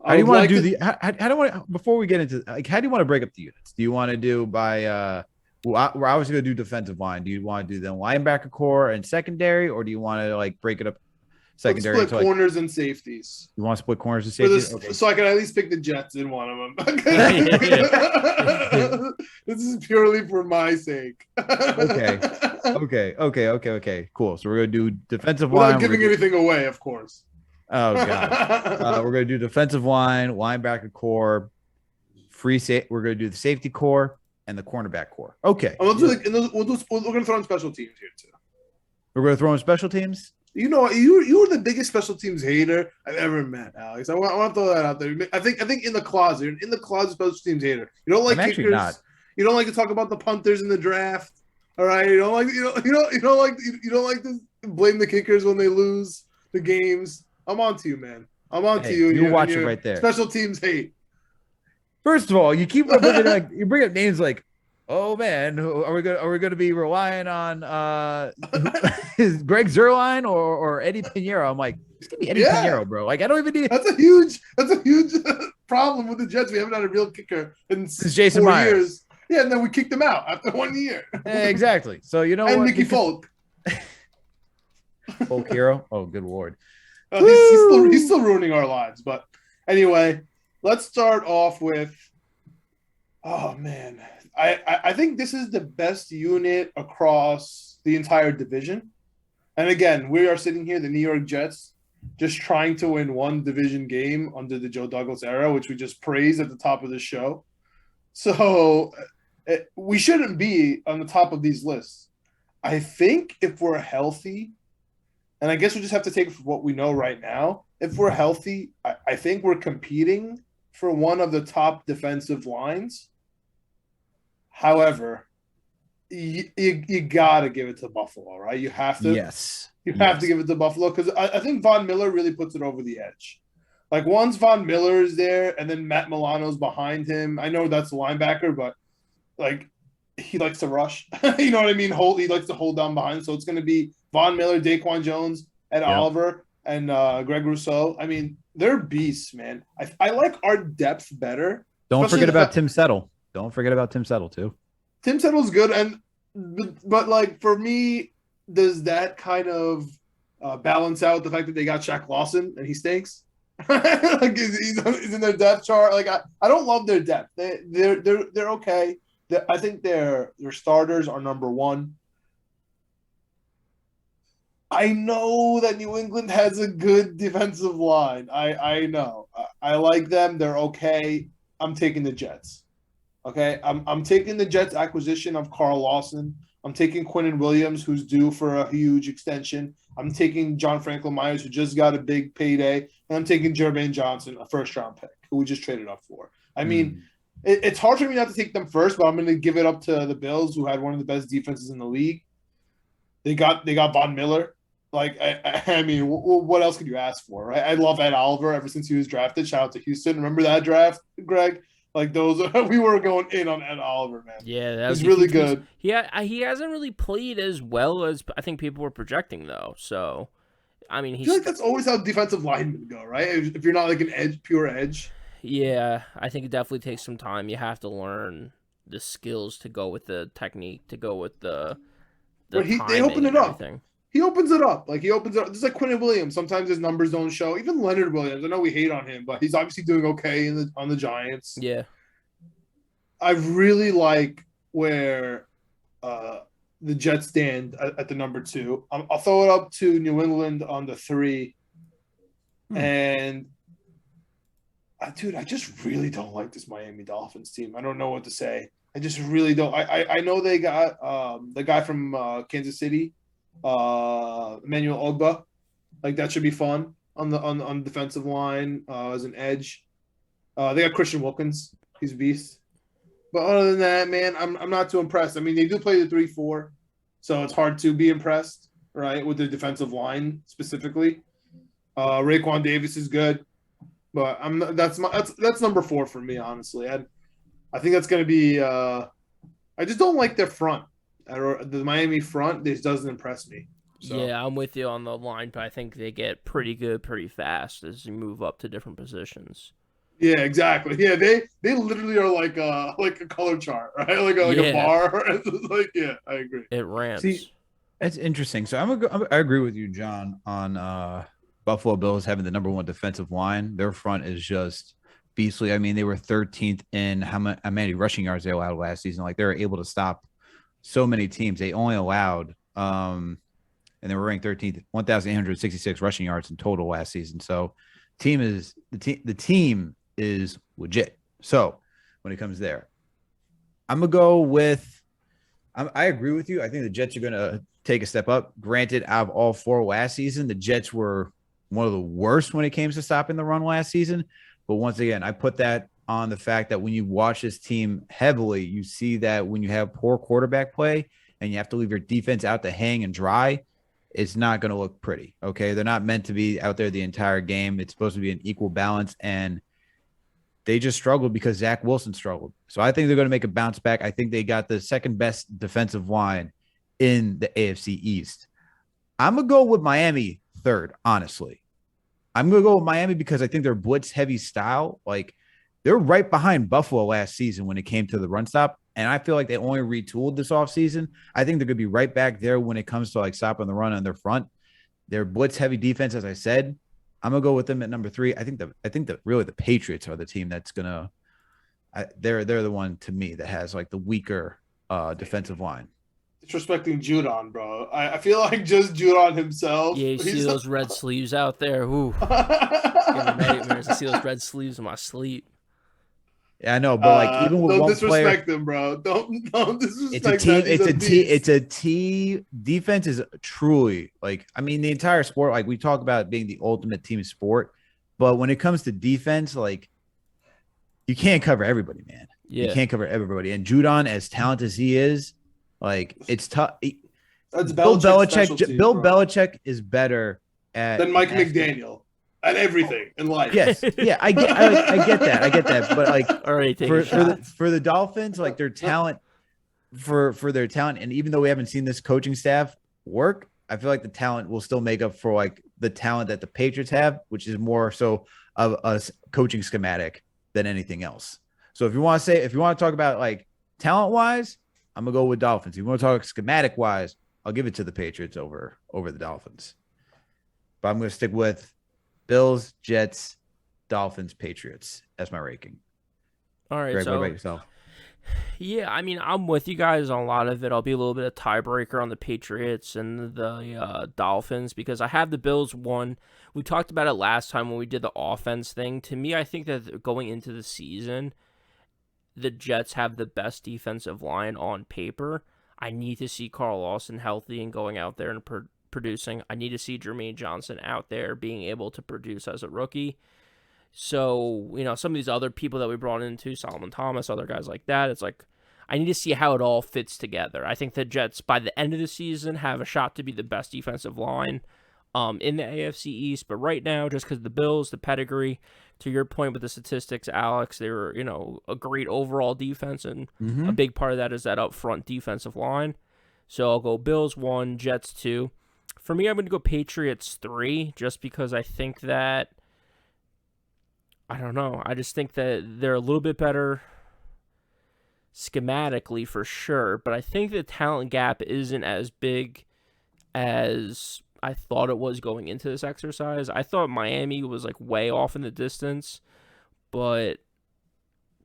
S2: How do you want to do how do you want, before we get into, like, how do you want to break up the units? Do you want to do by we're obviously going to do defensive line. Do you want to do the linebacker core and secondary, or do you want to like break it up secondary?
S3: Let's split corners and safeties.
S2: You want to split corners and safeties?
S3: Okay. So I can at least pick the Jets in one of them. This is purely for my sake.
S2: Okay. Cool. So we're going to do defensive
S3: line.
S2: Without
S3: giving anything away, of course.
S2: Oh, God. We're going to do defensive line, linebacker core, we're going to do the safety core, and the cornerback core. Okay.
S3: We're going to throw in special teams here, too.
S2: We're going to throw in special teams?
S3: You were the biggest special teams hater I've ever met, Alex. I want to throw that out there. I think in the closet, special teams hater. You don't like kickers. Not. You don't like to talk about the punters in the draft. All right. You don't like to blame the kickers when they lose the games. I'm on to you, man. I'm on to you.
S2: You watch it right there.
S3: Special teams hate.
S2: First of all, you keep bringing you bring up names like, oh man, are we going to be relying on is Greg Zuerlein or Eddie Pinheiro? I'm like, it's gonna be Eddie Pinheiro, bro. Like, I don't even need.
S3: That's a huge problem with the Jets. We haven't had a real kicker since
S2: Jason
S3: 4
S2: Myers.
S3: years. Yeah, and then we kicked him out after 1 year.
S2: Exactly. So and
S3: what? Mickey Folk.
S2: Folk hero. Oh, good lord.
S3: He's still ruining our lives. But anyway, let's start off with. Oh man, I think this is the best unit across the entire division. And again, we are sitting here, the New York Jets, just trying to win one division game under the Joe Douglas era, which we just praised at the top of the show. So we shouldn't be on the top of these lists. I think if we're healthy, and I guess we just have to take it for what we know right now. If we're healthy, I think we're competing for one of the top defensive lines However, you got to give it to Buffalo, right? You have to.
S2: Yes.
S3: You have to give it to Buffalo because I think Von Miller really puts it over the edge. Like once Von Miller is there and then Matt Milano's behind him, I know that's the linebacker, but like he likes to rush. You know what I mean? He likes to hold down behind. So it's going to be Von Miller, Daquan Jones, Ed Oliver, and Greg Rousseau. I mean, they're beasts, man. I like our depth better.
S2: Don't forget about Tim Settle. Don't forget about Tim Settle too.
S3: Tim Settle's good, but like for me, does that kind of balance out the fact that they got Shaq Lawson and he stinks? Like he's in their depth chart. Like I don't love their depth. They're okay. I think their starters are number one. I know that New England has a good defensive line. I know. I like them. They're okay. I'm taking the Jets. Okay, I'm taking the Jets acquisition of Carl Lawson. I'm taking Quinnen Williams, who's due for a huge extension. I'm taking John Franklin Myers, who just got a big payday. And I'm taking Jermaine Johnson, a first-round pick, who we just traded up for. I mean, it's hard for me not to take them first, but I'm going to give it up to the Bills, who had one of the best defenses in the league. They got Von Miller. Like, I mean, what else could you ask for, right? I love Ed Oliver ever since he was drafted. Shout out to Houston. Remember that draft, Greg? Like those, we were going in on Ed Oliver, man.
S4: Yeah, that was
S3: he's really good.
S4: He hasn't really played as well as I think people were projecting, though. So, I mean,
S3: I feel like that's always how defensive linemen go, right? If you're not like an pure edge.
S4: Yeah, I think it definitely takes some time. You have to learn the skills to go with the technique, to go with the
S3: they open it up.
S4: Everything.
S3: He opens it up. Like he opens it up. Just like Quinnen Williams. Sometimes his numbers don't show. Even Leonard Williams. I know we hate on him, but he's obviously doing okay on the Giants.
S4: Yeah.
S3: I really like where the Jets stand at the number 2. I'll throw it up to New England on the 3. And dude, I just really don't like this Miami Dolphins team. I don't know what to say. I just really don't. I know they got the guy from Kansas City. Emmanuel Ogba, like that should be fun on the defensive line as an edge. They got Christian Wilkins, he's a beast. But other than that, man, I'm not too impressed. I mean, they do play the 3-4, so it's hard to be impressed, right, with the defensive line specifically. Raekwon Davis is good, but that's number 4 for me, honestly. I think that's going to be. I just don't like their front. The Miami front, this doesn't impress me. So.
S4: Yeah, I'm with you on the line, but I think they get pretty good pretty fast as you move up to different positions.
S3: Yeah, exactly. Yeah, they literally are like a color chart, right? Like a bar. Like, yeah, I agree.
S4: It ramps.
S2: See, that's interesting. So I agree with you, John, on Buffalo Bills having the number 1 defensive line. Their front is just beastly. I mean, they were 13th in how many rushing yards they allowed last season. Like they were able to stop so many teams. They only allowed and they were ranked 13th, 1,866 rushing yards in total last season. So the team is legit. So when it comes there, I'm gonna go with I agree with you. I think the Jets are gonna take a step up. Granted, out of all 4 last season, the Jets were one of the worst when it came to stopping the run last season. But once again, I put that on the fact that when you watch this team heavily, you see that when you have poor quarterback play and you have to leave your defense out to hang and dry, it's not going to look pretty. Okay. They're not meant to be out there the entire game. It's supposed to be an equal balance. And they just struggled because Zach Wilson struggled. So I think they're going to make a bounce back. I think they got the second best defensive line in the AFC East. I'm going to go with Miami third, honestly. I'm going to go with Miami because I think their blitz heavy style, like, they're right behind Buffalo last season when it came to the run stop. And I feel like they only retooled this offseason. I think they're going to be right back there when it comes to like stopping the run on their front. Their blitz heavy defense, as I said, I'm going to go with them at number 3. I think that really the Patriots are the team that's going to they're the one to me that has like the weaker defensive line.
S3: Disrespecting Judon, bro. I feel like just Judon himself.
S4: Yeah, you see those red sleeves out there. Ooh. Give me nightmares. I see those red sleeves in my sleep.
S2: Yeah, I know, but like even with
S3: don't
S2: one
S3: disrespect
S2: player,
S3: them, bro. Don't disrespect
S2: It's a team. Defense is truly like, I mean, the entire sport. Like we talk about it being the ultimate team sport, but when it comes to defense, like you can't cover everybody, man. You
S4: Yeah.
S2: can't cover everybody. And Judon, as talented as he is, like it's tough.
S3: That's
S2: Bill
S3: Belichick's
S2: Belichick.
S3: specialty,
S2: Bill
S3: bro.
S2: Belichick is better at
S3: Then Mike
S2: masking-
S3: McDaniel at everything in life.
S2: Yes, yeah, I get that. But like
S4: Already taking shots.
S2: for the Dolphins, like their talent for their talent, and even though we haven't seen this coaching staff work, I feel like the talent will still make up for like the talent that the Patriots have, which is more so of a coaching schematic than anything else. So if you want to talk about like talent wise, I'm gonna go with Dolphins. If you want to talk schematic wise, I'll give it to the Patriots over the Dolphins. But I'm gonna stick with Bills, Jets, Dolphins, Patriots. That's my ranking.
S4: All right,
S2: Greg,
S4: so
S2: what about yourself?
S4: yeah, I mean, I'm with you guys on a lot of it. I'll be a little bit of tiebreaker on the Patriots and the Dolphins because I have the Bills one. We talked about it last time when we did the offense thing. To me, I think that going into the season, the Jets have the best defensive line on paper. I need to see Carl Lawson healthy and going out there and producing. I need to see Jermaine Johnson out there being able to produce as a rookie. So, some of these other people that we brought into, Solomon Thomas, other guys like that, it's like, I need to see how it all fits together. I think the Jets, by the end of the season, have a shot to be the best defensive line in the AFC East. But right now, just because the Bills, the pedigree, to your point with the statistics, Alex, they were, a great overall defense, and a big part of that is that up front defensive line. So I'll go Bills 1, Jets 2. For me, I'm going to go Patriots 3, just because I think that, I don't know, I just think that they're a little bit better schematically for sure, but I think the talent gap isn't as big as I thought it was going into this exercise. I thought Miami was like way off in the distance, but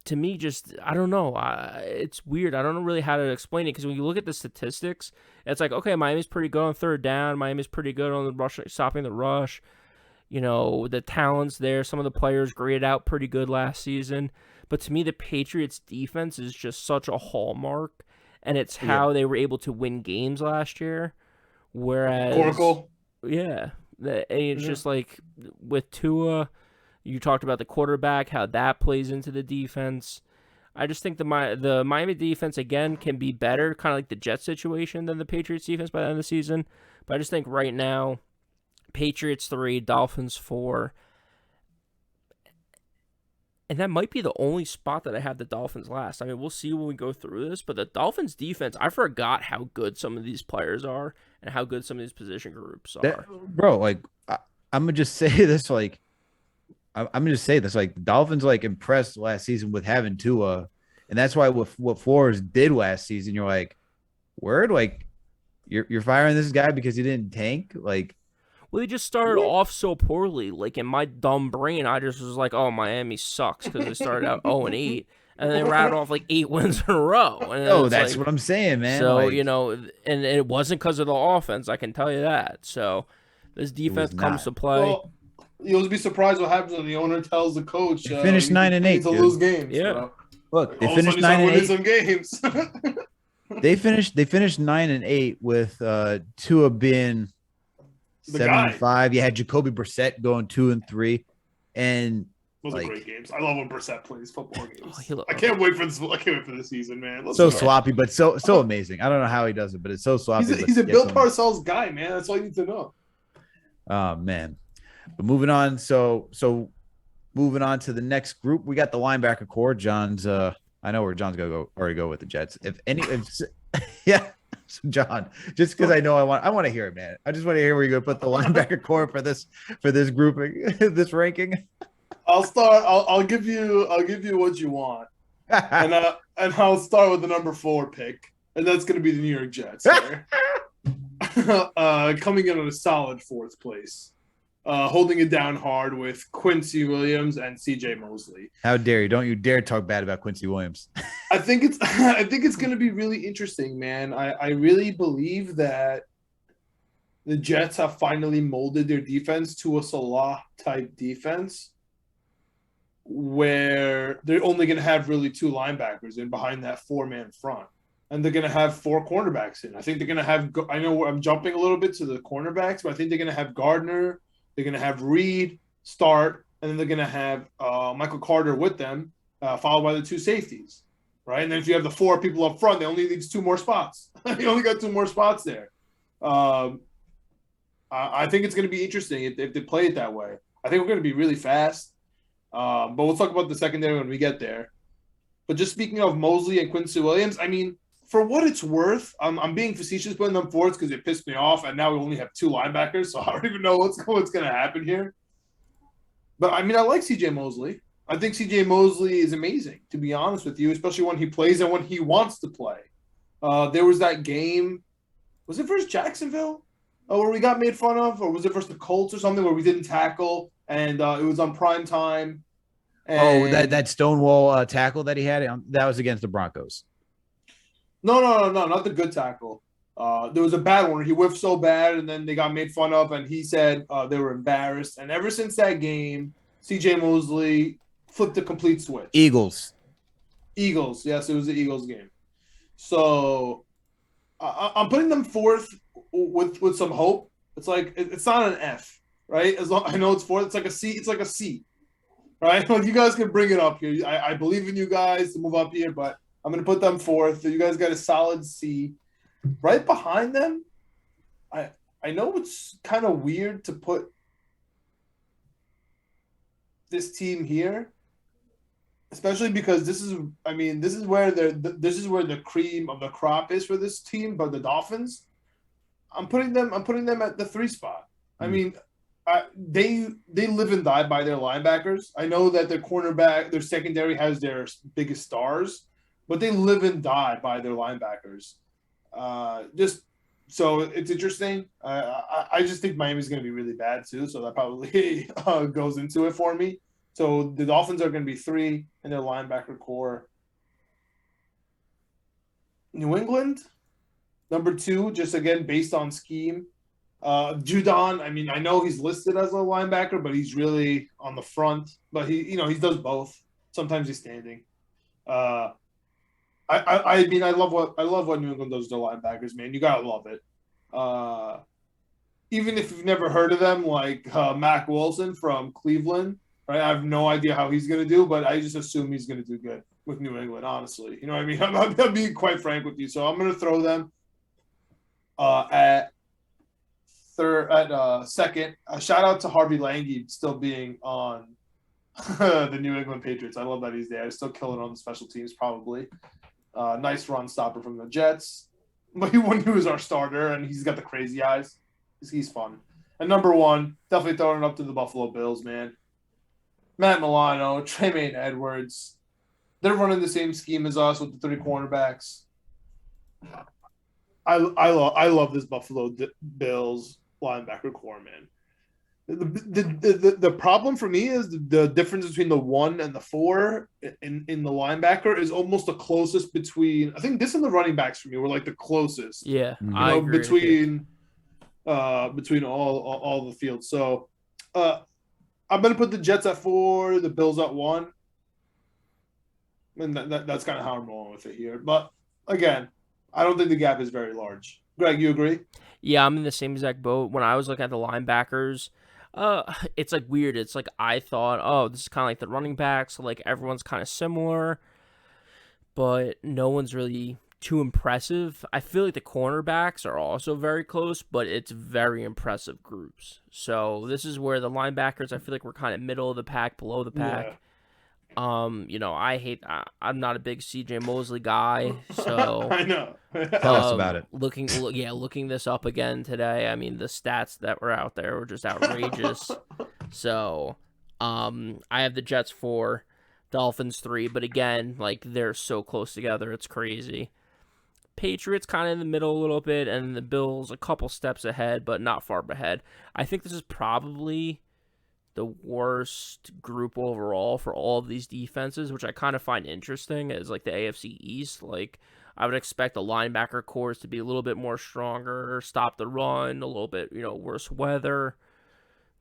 S4: to me, just, I don't know. It's weird. I don't know really how to explain it because when you look at the statistics, it's like, okay, Miami's pretty good on third down. Miami's pretty good on the rush, stopping the rush. The talent's there. Some of the players graded out pretty good last season. But to me, the Patriots' defense is just such a hallmark, and it's how they were able to win games last year. Whereas,
S3: Oracle.
S4: Yeah. It's just like with Tua, you talked about the quarterback, how that plays into the defense. I just think the Miami defense, again, can be better, kind of like the Jets situation, than the Patriots defense by the end of the season. But I just think right now, Patriots 3, Dolphins 4. And that might be the only spot that I have the Dolphins last. I mean, we'll see when we go through this. But the Dolphins defense, I forgot how good some of these players are and how good some of these position groups are.
S2: Bro, like, I'm going to just say this, like, I'm going to just say this, like, the Dolphins, like, impressed last season with having Tua. And that's why what Flores did last season, you're like, word? Like, you're firing this guy because he didn't tank? Like,
S4: well, they just started off so poorly. Like, in my dumb brain, I just was like, oh, Miami sucks because they started out 0-8, and then they rattled off like 8 wins in a row. And
S2: that's
S4: like,
S2: what I'm saying, man.
S4: So,
S2: like,
S4: and it wasn't because of the offense, I can tell you that. So, this defense comes to play.
S3: Well, you'll be surprised what happens when the owner tells the coach
S2: they finished 9-8
S3: to lose games.
S4: Yeah.
S3: Bro.
S2: Look, they
S3: All of a
S2: finished
S3: sudden
S2: 9-8.
S3: some games.
S2: They finished 9-8 with Tua being 7-5. You had Jacoby Brissett going 2-3, and
S3: those
S2: like,
S3: are great games. I love when Brissett plays football games.
S4: Oh,
S3: I can't wait for this. I can't wait for the season, man.
S2: so sloppy, but so amazing. I don't know how he does it, but it's so sloppy.
S3: He's a Bill Parcells guy, man. That's all you need to know.
S2: Oh man, but moving on. So moving on to the next group, we got the linebacker core. John's. I know where John's gonna go with the Jets. Yeah. So John, just because I know I want to hear it, man. I just want to hear where you're gonna put the linebacker core for this grouping, this ranking.
S3: I'll start. I'll give you what you want, and I'll start with the number 4 pick, and that's gonna be the New York Jets. Coming in on a solid 4th place, holding it down hard with Quincy Williams and C.J. Mosley.
S2: How dare you? Don't you dare talk bad about Quincy Williams.
S3: I think it's going to be really interesting, man. I really believe that the Jets have finally molded their defense to a Salah-type defense where they're only going to have really 2 linebackers in behind that 4-man front. And they're going to have 4 cornerbacks in. I think they're going to have – I know I'm jumping a little bit to the cornerbacks, but I think they're going to have Gardner. They're going to have Reed start, and then they're going to have Michael Carter with them, followed by the 2 safeties. right? And then if you have the 4 people up front, they only leaves 2 more spots. You only got 2 more spots there. I think it's going to be interesting if they play it that way. I think we're going to be really fast. But we'll talk about the secondary when we get there. But just speaking of Mosley and Quincy Williams, I mean, for what it's worth, I'm being facetious putting them fourth because it pissed me off, and now we only have 2 linebackers, so I don't even know what's going to happen here. But, I mean, I like C.J. Mosley. I think C.J. Mosley is amazing, to be honest with you, especially when he plays and when he wants to play. There was that game. Was it versus Jacksonville? Where we got made fun of? Or was it versus the Colts or something where we didn't tackle and it was on prime time? And...
S2: that Stonewall tackle that he had, that was against the Broncos.
S3: No, not the good tackle. There was a bad one. He whiffed so bad, and then they got made fun of, and he said they were embarrassed. And ever since that game, C.J. Mosley flipped a complete switch.
S2: Eagles.
S3: Yes, it was the Eagles game. So I'm putting them fourth with some hope. It's like it's not an F, right? As long I know it's fourth, it's like a C. It's like a C, right? Like you guys can bring it up here. I believe in you guys to move up here, but I'm gonna put them fourth. So you guys got a solid C. Right behind them, I know it's kind of weird to put this team here, especially because this is where the cream of the crop is for this team. But the Dolphins, I'm putting them at the 3 spot. I mean, they live and die by their linebackers. I know that their secondary has their biggest stars, but they live and die by their linebackers. Just so it's interesting. I just think Miami's going to be really bad too, so that probably goes into it for me. So the Dolphins are going to be 3 in their linebacker core. New England, number 2, just again based on scheme. Judon, I mean, I know he's listed as a linebacker, but he's really on the front. But he does both. Sometimes he's standing. I mean, I love what New England does to their linebackers, man. You gotta love it. Even if you've never heard of them, like Mac Wilson from Cleveland, right? I have no idea how he's gonna do, but I just assume he's gonna do good with New England. Honestly, you know what I mean? I'm being quite frank with you, so I'm gonna throw them at second. Shout out to Harvey Lange still being on the New England Patriots. I love that he's there. He's still killing on the special teams, probably. Nice run stopper from the Jets. But he was our starter, and he's got the crazy eyes. He's fun. And number 1, definitely throwing it up to the Buffalo Bills, man. Matt Milano, Tremaine Edwards. They're running the same scheme as us with the 3 cornerbacks. I love this Buffalo Bills linebacker core, man. The problem for me is the difference between the 1 and the 4 in the linebacker is almost the closest between. I think this and the running backs for me were like the closest.
S4: Yeah,
S3: I agree between all the fields. So I'm gonna put the Jets at 4, the Bills at 1, and that's kind of how I'm rolling with it here. But again, I don't think the gap is very large. Greg, you agree?
S4: Yeah, I'm in the same exact boat. When I was looking at the linebackers, it's like weird. It's like I thought, oh, this is kind of like the running backs. So like everyone's kind of similar, but no one's really too impressive. I feel like the cornerbacks are also very close, but it's very impressive groups. So this is where the linebackers, I feel like we're kind of middle of the pack, below the pack.
S3: Yeah.
S4: I'm not a big CJ Mosley guy, so
S3: I know.
S2: Tell us about it.
S4: Looking this up again today. I mean, the stats that were out there were just outrageous. So, I have the Jets 4, Dolphins 3, but again, like they're so close together, it's crazy. Patriots kind of in the middle a little bit, and the Bills a couple steps ahead, but not far ahead. I think this is probably the worst group overall for all of these defenses, which I kind of find interesting as like the AFC East. Like I would expect the linebacker cores to be a little bit more stronger, stop the run, a little bit, worse weather,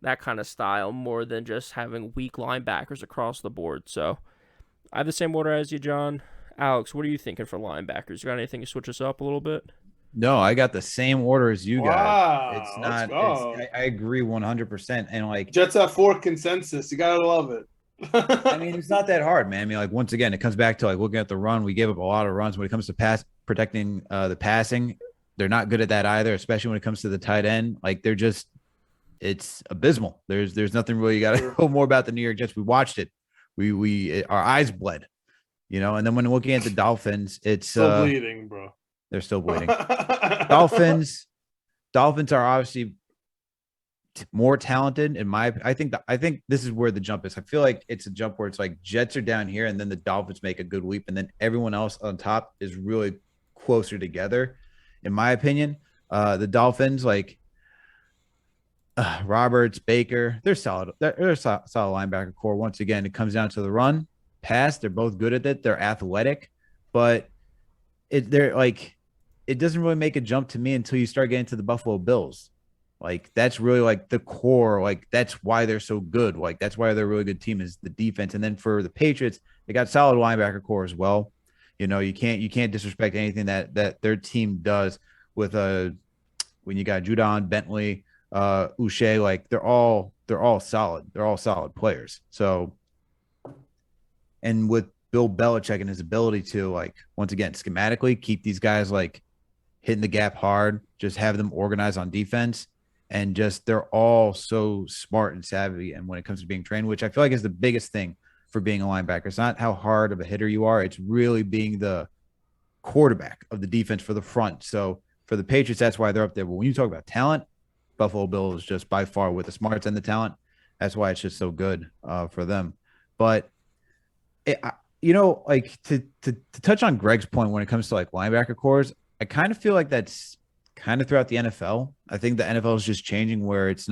S4: that kind of style, more than just having weak linebackers across the board. So I have the same order as you, John. Alex, what are you thinking for linebackers? You got anything to switch us up a little bit?
S2: No, I got the same order as you guys.
S3: Wow,
S2: It's
S3: let's
S2: not.
S3: go.
S2: I agree 100%. And like
S3: Jets at 4 consensus. You gotta love it.
S2: I mean, it's not that hard, man. I mean, like once again, it comes back to like looking at the run. We gave up a lot of runs when it comes to protecting the passing. They're not good at that either, especially when it comes to the tight end. Like they're just, it's abysmal. There's nothing really you got to know more about the New York Jets. We watched it. Our eyes bled, And then when looking at the Dolphins, it's
S3: still bleeding, bro.
S2: They're still bleeding. Dolphins are obviously more talented I think this is where the jump is. I feel like it's a jump where it's like Jets are down here and then the Dolphins make a good leap and then everyone else on top is really closer together, in my opinion. The Dolphins, like Roberts, Baker, they're solid. They're a solid linebacker core. Once again, it comes down to the run, pass. They're both good at it. They're athletic, but it doesn't really make a jump to me until you start getting to the Buffalo Bills. Like that's really like the core. Like that's why they're so good. Like that's why they're a really good team is the defense. And then for the Patriots, they got solid linebacker core as well. You can't disrespect anything that their team does with when you got Judon, Bentley, Uche, like they're all solid. They're all solid players. So, and with Bill Belichick and his ability to like once again schematically keep these guys like hitting the gap hard, just have them organized on defense, and just they're all so smart and savvy. And when it comes to being trained, which I feel like is the biggest thing for being a linebacker, it's not how hard of a hitter you are; it's really being the quarterback of the defense for the front. So for the Patriots, that's why they're up there. But when you talk about talent, Buffalo Bills is just by far with the smarts and the talent. That's why it's just so good for them. But like to touch on Greg's point when it comes to like linebacker cores, I kind of feel like that's kind of throughout the NFL. I think the NFL is just changing where it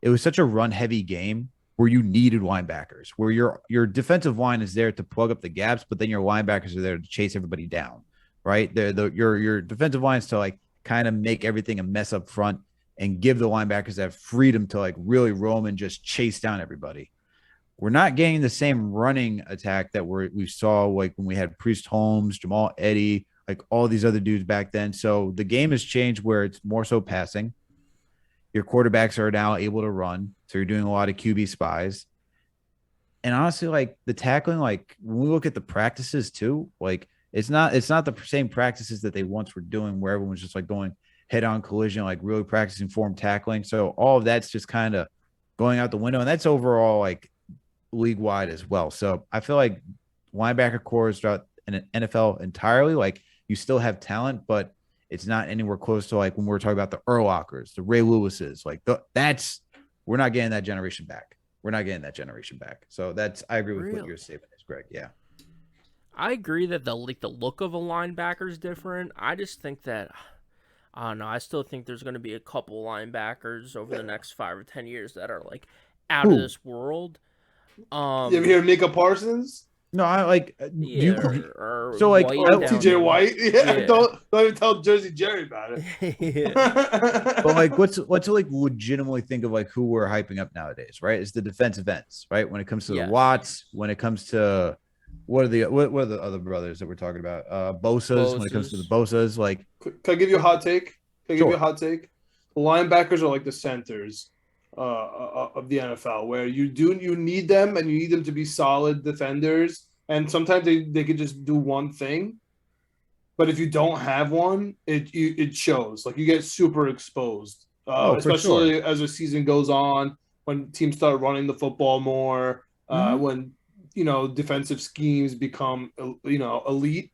S2: was such a run heavy game where you needed linebackers, where your defensive line is there to plug up the gaps, but then your linebackers are there to chase everybody down, right? Your defensive line is to like kind of make everything a mess up front and give the linebackers that freedom to like really roam and just chase down everybody. We're not getting the same running attack that we saw like when we had Priest Holmes, Jamal Eddy, like all these other dudes back then. So the game has changed where it's more so passing. Your quarterbacks are now able to run. So you're doing a lot of QB spies. And honestly, like the tackling, like when we look at the practices too, like it's not the same practices that they once were doing where everyone's just like going head-on collision, like really practicing form tackling. So all of that's just kind of going out the window. And that's overall like league-wide as well. So I feel like linebacker cores throughout an NFL entirely, like you still have talent, but it's not anywhere close to like when we're talking about the Urlachers, the Ray Lewises, like we're not getting that generation back. We're not getting that generation back. So I agree with what you're saying, Greg. Yeah.
S4: I agree that the look of a linebacker is different. I just think that, I don't know, I still think there's going to be a couple linebackers over the next 5 or 10 years that are like out of this world.
S3: You ever hear Micah Parsons?
S2: No, I like.
S4: So like
S3: TJ White. Yeah. Don't even tell Jersey Jerry about it.
S2: But like, let's like legitimately think of like who we're hyping up nowadays, right? It's the defensive ends, right? When it comes to the Watts, when it comes to what are the other brothers that we're talking about? Bosa's. When it comes to the Bosa's, like,
S3: can I give you a hot take? The linebackers are like the centers of the NFL, where you need them and you need them to be solid defenders, and sometimes they could just do one thing, but if you don't have one, it shows. Like you get super exposed, especially as the season goes on, when teams start running the football more, when defensive schemes become elite.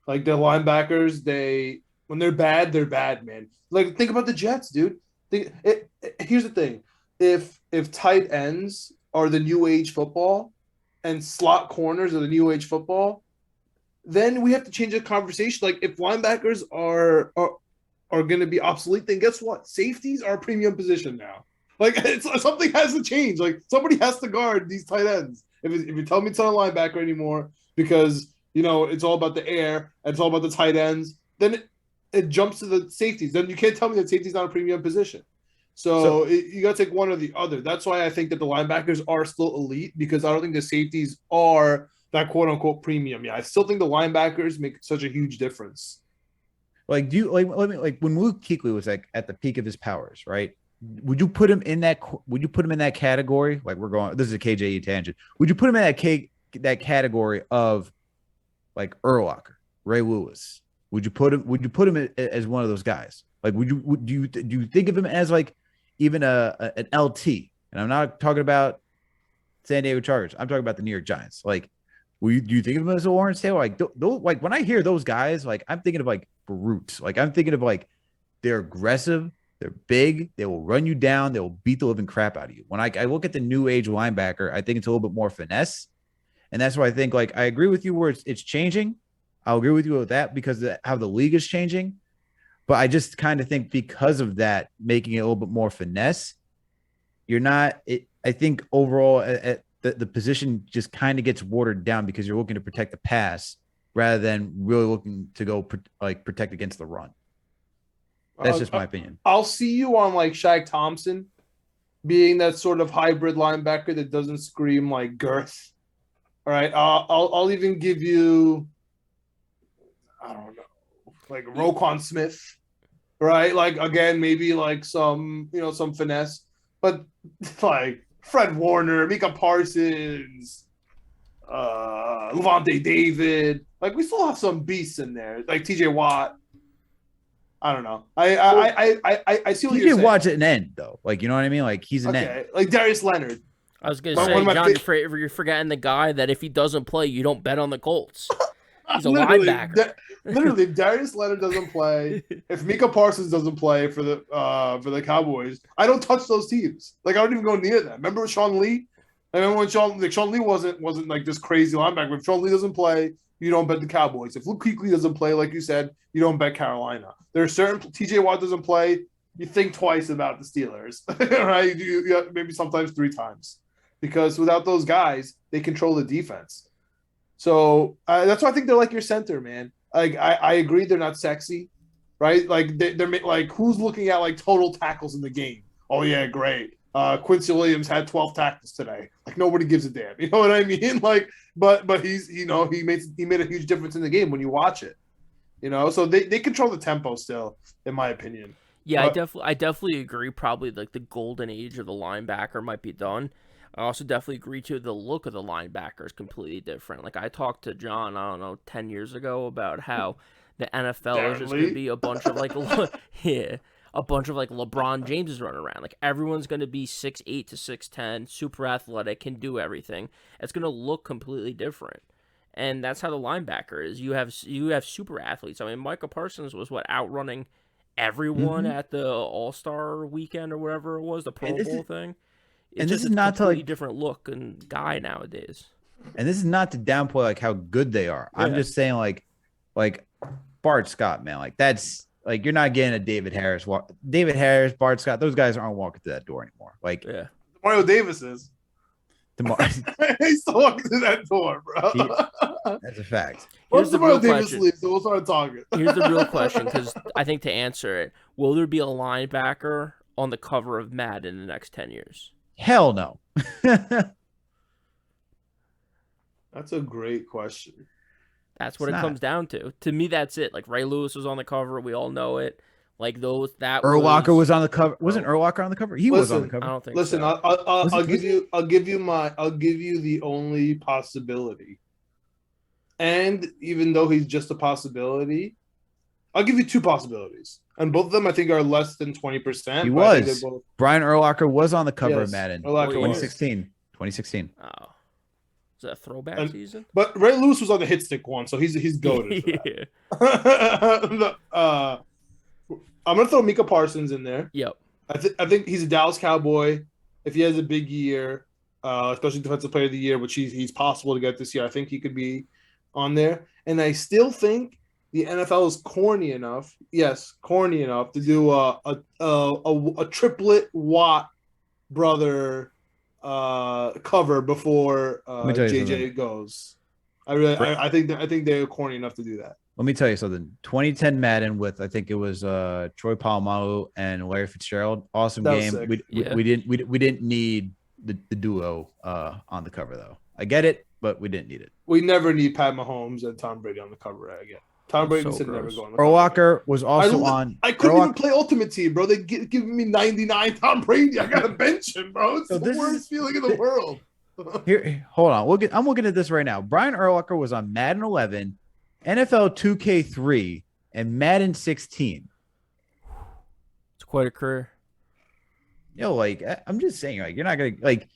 S3: Like the linebackers, when they're bad, man. Like think about the Jets, dude. Here's the thing. If tight ends are the new age football and slot corners are the new age football, then we have to change the conversation. Like if linebackers are going to be obsolete, then guess what? Safeties are a premium position now. Like something has to change. Like somebody has to guard these tight ends. If you tell me it's not a linebacker anymore because it's all about the air and it's all about the tight ends, then it jumps to the safeties. Then you can't tell me that safety's not a premium position. So you got to take one or the other. That's why I think that the linebackers are still elite, because I don't think the safeties are that quote unquote premium. Yeah, I still think the linebackers make such a huge difference.
S2: Like, when Luke Kuechly was like at the peak of his powers, right? would you put him in that? Would you put him in that category? Like we're going. This is a KJE tangent. Would you put him in that category of like Urlacher, Ray Lewis? Would you put him as one of those guys? Like, do you think of him as like even an LT? And I'm not talking about San Diego Chargers. I'm talking about the New York Giants. Like, do you think of him as a Lawrence Taylor? Like, like when I hear those guys, like I'm thinking of like brutes. Like I'm thinking of like they're aggressive, they're big, they will run you down, they will beat the living crap out of you. When I look at the new age linebacker, I think it's a little bit more finesse, and that's why I think like I agree with you where it's changing. I'll agree with you with that because of how the league is changing. But I just kind of think because of that, making it a little bit more finesse, you're not. I think overall, the position just kind of gets watered down because you're looking to protect the pass rather than really looking to go protect against the run. That's just my opinion.
S3: I'll see you on like Shaq Thompson being that sort of hybrid linebacker that doesn't scream like girth. All right, I'll even give you, I don't know, like Roquan Smith, right? Like again, maybe like some finesse, but like Fred Warner, Micah Parsons, Levante David, like we still have some beasts in there, like TJ Watt. I don't know. I see what you're saying.
S2: TJ Watt's an end though, like you know what I mean. Like he's an end.
S3: Like Darius Leonard.
S4: I was gonna say, John, you're forgetting the guy that if he doesn't play, you don't bet on the Colts. He's a linebacker.
S3: Literally, if Darius Leonard doesn't play, if Micah Parsons doesn't play for the Cowboys, I don't touch those teams. Like I don't even go near them. Remember Sean Lee? I remember when Sean Lee wasn't like this crazy linebacker. If Sean Lee doesn't play, you don't bet the Cowboys. If Luke Kuechly doesn't play, like you said, you don't bet Carolina. There are certain TJ Watt doesn't play, you think twice about the Steelers, right? You maybe sometimes 3 times. Because without those guys, they control the defense. So that's why I think they're like your center, man. Like I agree, they're not sexy, right? Like they're like who's looking at like total tackles in the game? Oh yeah, great. Quincy Williams had 12 tackles today. Like nobody gives a damn. You know what I mean? Like, but he's he made a huge difference in the game when you watch it. So they control the tempo still, in my opinion.
S4: Yeah, I definitely agree. Probably like the golden age of the linebacker might be done. I also definitely agree to the look of the linebacker is completely different. Like I talked to John, I don't know, 10 years ago about how the NFL is just going to be a bunch of like, a bunch of like LeBron James running around. Like everyone's going to be 6'8" to 6'10", super athletic, can do everything. It's going to look completely different. And that's how the linebacker is. You have super athletes. I mean, Micah Parsons was outrunning everyone at the All-Star weekend or whatever it was, the Pro Bowl thing. It's
S2: this is not to like
S4: different look and guy nowadays.
S2: And this is not to downplay like how good they are. Yeah. I'm just saying like Bart Scott, man, like that's like you're not getting a David Harris, Bart Scott. Those guys aren't walking through that door anymore. Like
S3: Mario Davis is. He's still walking through that door, bro.
S2: That's a fact.
S3: Once Mario Davis leaves, so we'll start talking.
S4: Here's the real question, because I think to answer it, will there be a linebacker on the cover of Madden in the next 10 years?
S2: Hell no.
S3: That's a great question.
S4: That's what it comes down to. To me, that's it. Like Ray Lewis was on the cover. We all know it. Like those that
S2: Urlacher was on the cover. Wasn't Urlacher on the cover? He was on the cover.
S4: I don't think.
S3: Listen,
S4: so.
S3: I'll give you the only possibility. And even though he's just a possibility, I'll give you 2 possibilities. And both of them, I think, are less than 20%.
S2: He was. Brian Urlacher was on the cover of Madden.
S4: 2016.
S2: 2016.
S4: Oh. Is that a throwback season?
S3: But Ray Lewis was on the hit stick one, so he's goated. I'm going to throw Micah Parsons in there.
S4: Yep.
S3: I think he's a Dallas Cowboy. If he has a big year, especially Defensive Player of the Year, which he's possible to get this year, I think he could be on there. And I still think the NFL is corny enough to do a triplet Watt brother cover before JJ goes. I think they're corny enough to do that.
S2: Let me tell you something. 2010 Madden with I think it was Troy Polamalu and Larry Fitzgerald. Awesome game. We didn't need the duo on the cover though. I get it, but we didn't need it.
S3: We never need Pat Mahomes and Tom Brady on the cover again. Tom Brady
S4: so
S3: said never
S4: gross.
S3: go on the
S2: Urlacher was also on.
S3: I couldn't even play Ultimate Team, bro. They giving me 99 Tom Brady. I gotta bench him, bro. It's
S2: So
S3: the
S2: this
S3: worst
S2: is-
S3: feeling in the world.
S2: Here, hold on. I'm looking at this right now. Brian Urlacher was on Madden 11, NFL 2K3, and Madden 16.
S4: It's quite a career.
S2: Like I'm just saying, like you're not gonna like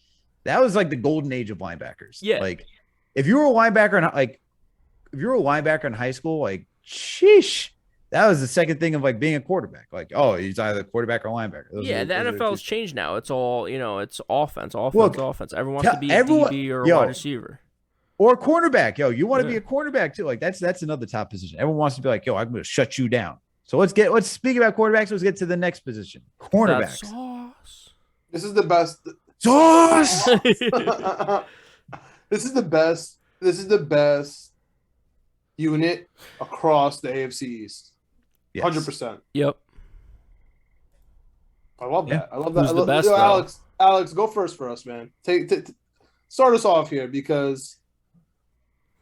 S2: that was like the golden age of linebackers.
S4: Yeah.
S2: Like if you were a linebacker in high school, like sheesh, that was the second thing of like being a quarterback. Like he's either quarterback or linebacker.
S4: The NFL's changed now. It's all it's offense.
S2: Look,
S4: Offense. Everyone wants to be a DB or a wide receiver.
S2: Or a cornerback. You want to be a cornerback too. Like that's another top position. Everyone wants to be like, I'm gonna shut you down. So let's speak about quarterbacks. Let's get to the next position. Cornerbacks.
S4: Sauce.
S3: This is the best.
S2: Sauce.
S3: This is the best. This is the best unit across the AFC East. 100%.
S4: Yep.
S3: I love that. I love that.
S4: Who's the best, though?
S3: Alex, go first for us, man. Start us off here because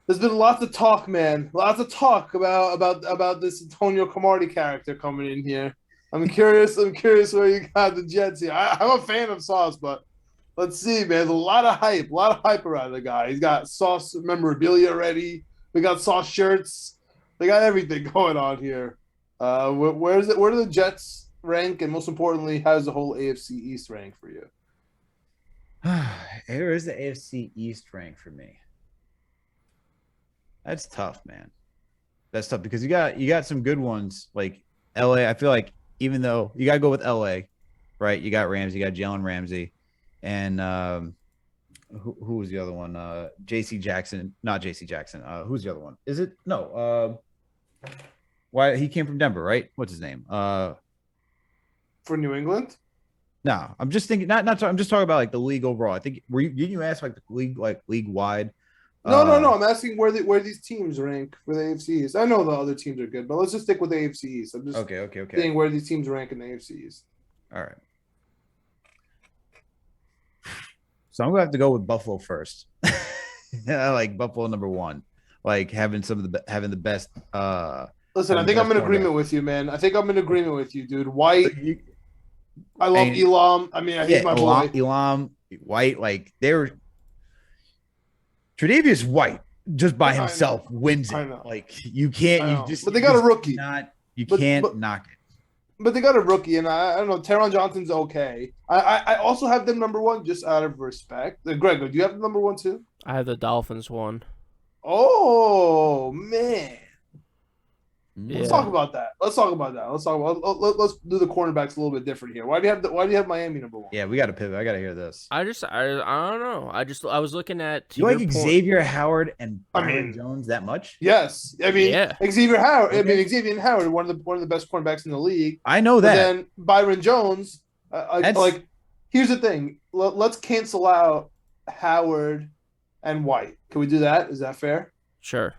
S3: there's been lots of talk, man. Lots of talk about this Antonio Cromartie character coming in here. I'm curious where you got the Jets here. I'm a fan of Sauce, but let's see, man. There's a lot of hype around the guy. He's got Sauce memorabilia ready. We got Sauce shirts. They got everything going on here. Where do the Jets rank, and most importantly, how does the whole AFC East rank for you?
S2: Here is the AFC East rank for me. That's tough, man. That's tough because you got some good ones like LA. I feel like even though you got to go with LA, right? You got Ramsey, you got Jalen Ramsey, and who was the other one? J.C. Jackson, not J.C. Jackson. Who's the other one? Is it why he came from Denver, right? What's his name?
S3: For New England?
S2: No, I'm just thinking. I'm just talking about like the league overall. I think didn't you ask like the league wide?
S3: No. I'm asking where these teams rank for the AFC East. I know the other teams are good, but let's just stick with the AFC East. I'm just
S2: okay.
S3: Seeing where these teams rank in the AFC East.
S2: All right. So I'm gonna have to go with Buffalo first. I like Buffalo number one, like having the best.
S3: Listen, I think I'm in agreement with you, man. I think I'm in agreement with you, dude. White. I love Elam. I mean, he's my boy.
S2: Elam, White, like they're Tre'Davious White just by himself wins it. Like you can't,
S3: but they got a rookie.
S2: You can't knock it.
S3: But they got a rookie, and I don't know. Taron Johnson's okay. I also have them number one just out of respect. Greg, do you have them number one too?
S4: I have the Dolphins one.
S3: Oh man.
S4: Yeah.
S3: Let's talk about that. Let's do the cornerbacks a little bit different here. Why do you have Miami number one?
S2: Yeah, we got to pivot. I got to hear this.
S4: I don't know. I was looking at
S2: you like Xavier Howard and Byron Jones that much?
S3: Yes. I mean,
S4: yeah.
S3: Xavier Howard. Okay. I mean, Xavier Howard, one of the best cornerbacks in the league.
S2: I know that.
S3: And then Byron Jones. Like, here's the thing. Let's cancel out Howard and White. Can we do that? Is that fair?
S4: Sure.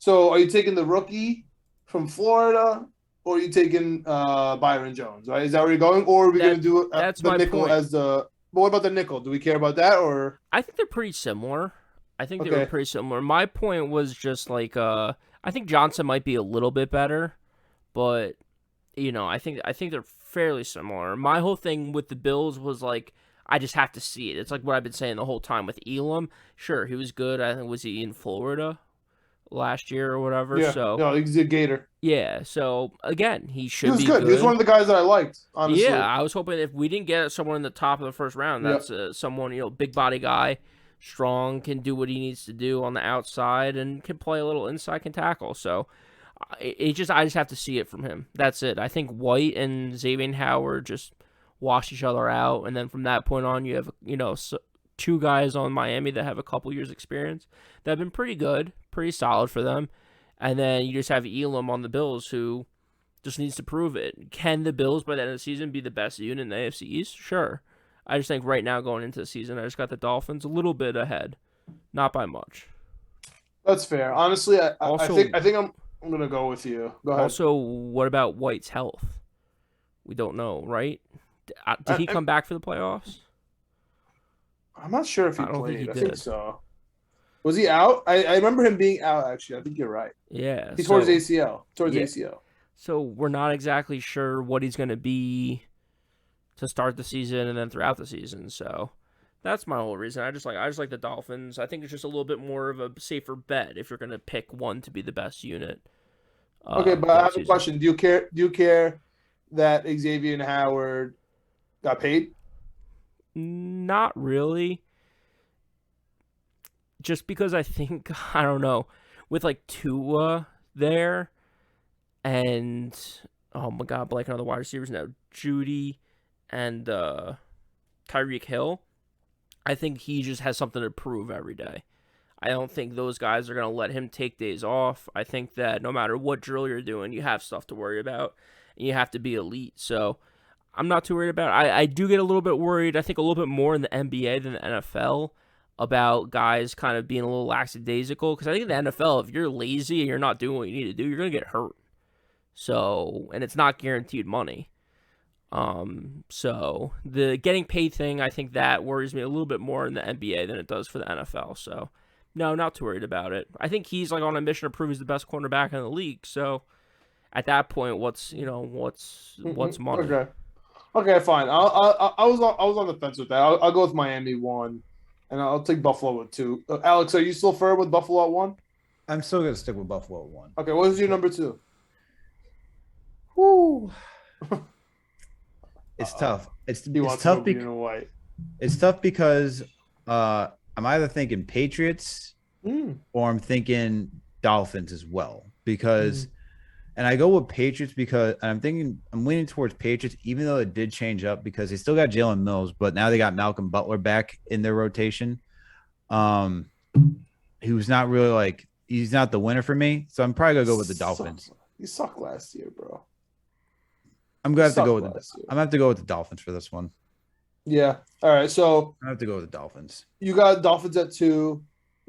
S3: So, are you taking the rookie from Florida, or are you taking Byron Jones? Right? Is that where you're going, or are we going to do the nickel point. As the? But what about the nickel? Do we care about that, or?
S4: I think they're pretty similar. They were pretty similar. My point was just like I think Johnson might be a little bit better, but I think they're fairly similar. My whole thing with the Bills was like I just have to see it. It's like what I've been saying the whole time with Elam. Sure, he was good. I think was he in Florida last year or whatever.
S3: Yeah,
S4: so
S3: no, he's a Gator.
S4: Yeah, so again, he should be
S3: good. He was one of the guys that I liked, honestly.
S4: Yeah, I was hoping if we didn't get someone in the top of the first round, that's someone, big body guy, strong, can do what he needs to do on the outside, and can play a little inside, can tackle. So I just have to see it from him. That's it. I think White and Xavier Howard just wash each other out, and then from that point on, you have two guys on Miami that have a couple years experience that have been pretty good, pretty solid for them. And then you just have Elam on the Bills who just needs to prove it. Can the Bills by the end of the season be the best unit in the AFC East? Sure. I just think right now going into the season, I just got the Dolphins a little bit ahead. Not by much.
S3: That's fair. Honestly, I think I'm going to go with you. Go ahead.
S4: Also, what about White's health? We don't know, right? Did he come back for the playoffs?
S3: I'm not sure if he played.
S4: Think he
S3: I
S4: did.
S3: think so. Was he out? I remember him being out, actually. I think you're right.
S4: Yeah.
S3: He tore his ACL. ACL.
S4: So we're not exactly sure what he's going to be to start the season and then throughout the season. So that's my whole reason. I just like the Dolphins. I think it's just a little bit more of a safer bet if you're going to pick one to be the best unit.
S3: Okay, but I have a question. Do you care that Xavier and Howard got paid?
S4: Not really. Just because I think, I don't know, with like Tua there and, oh my God, blanking on the wide receivers now, Judy and Tyreek Hill, I think he just has something to prove every day. I don't think those guys are going to let him take days off. I think that no matter what drill you're doing, you have stuff to worry about, and you have to be elite. So I'm not too worried about it. I do get a little bit worried, I think a little bit more in the NBA than the NFL, about guys kind of being a little lackadaisical. Because I think in the NFL, if you're lazy and you're not doing what you need to do, you're going to get hurt. So, and it's not guaranteed money. So the getting paid thing, I think that worries me a little bit more in the NBA than it does for the NFL. So no, not too worried about it. I think he's like on a mission to prove he's the best cornerback in the league. So at that point, what's money?
S3: Okay, fine. I was on the fence with that. I'll go with Miami 1, and I'll take Buffalo at 2. Alex, are you still firm with Buffalo at 1?
S2: I'm still gonna stick with Buffalo at 1.
S3: Okay, what is your number 2?
S2: Woo. It's tough. It's tough
S3: because
S2: it's tough because I'm either thinking Patriots or I'm thinking Dolphins as well. Because and I go with Patriots because I'm leaning towards Patriots, even though it did change up because they still got Jalen Mills, but now they got Malcolm Butler back in their rotation. He was not really he's not the winner for me. So I'm probably gonna go with the Dolphins.
S3: You sucked last year, bro.
S2: I'm gonna have to go with the Dolphins for this one.
S3: Yeah. All right. So
S2: I have to go with the Dolphins.
S3: You got Dolphins at 2.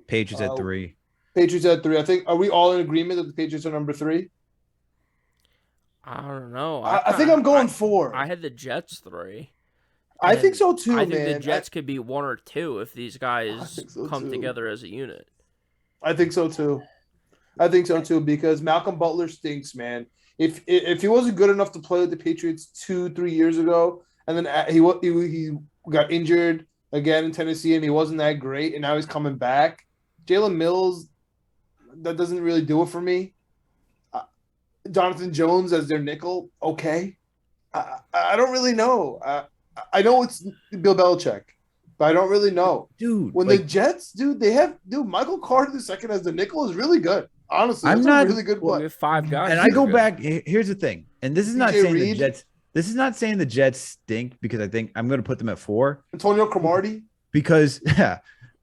S2: Patriots at 3.
S3: Patriots at 3. I think. Are we all in agreement that the Patriots are number 3?
S4: I don't know.
S3: I think I'm going 4.
S4: I had the Jets 3.
S3: I think so too.
S4: I think the Jets could be 1 or 2 if these guys come together as a unit.
S3: I think so too. Because Malcolm Butler stinks, man. If he wasn't good enough to play with the Patriots 2-3 years ago, and then he got injured again in Tennessee, and he wasn't that great, and now he's coming back. Jalen Mills, that doesn't really do it for me. Jonathan Jones as their nickel, okay. I don't really know. I know it's Bill Belichick, but I don't really know.
S2: Dude,
S3: the Jets, they have Michael Carter II as the nickel is really good. Honestly,
S2: I'm
S3: not a really good
S4: play. We have 5 guys.
S2: And I go back. Here's the thing, and this is not saying
S3: Reed.
S2: the Jets. This is not saying the Jets stink because I think I'm going to put them at 4.
S3: Antonio Cromartie.
S2: Because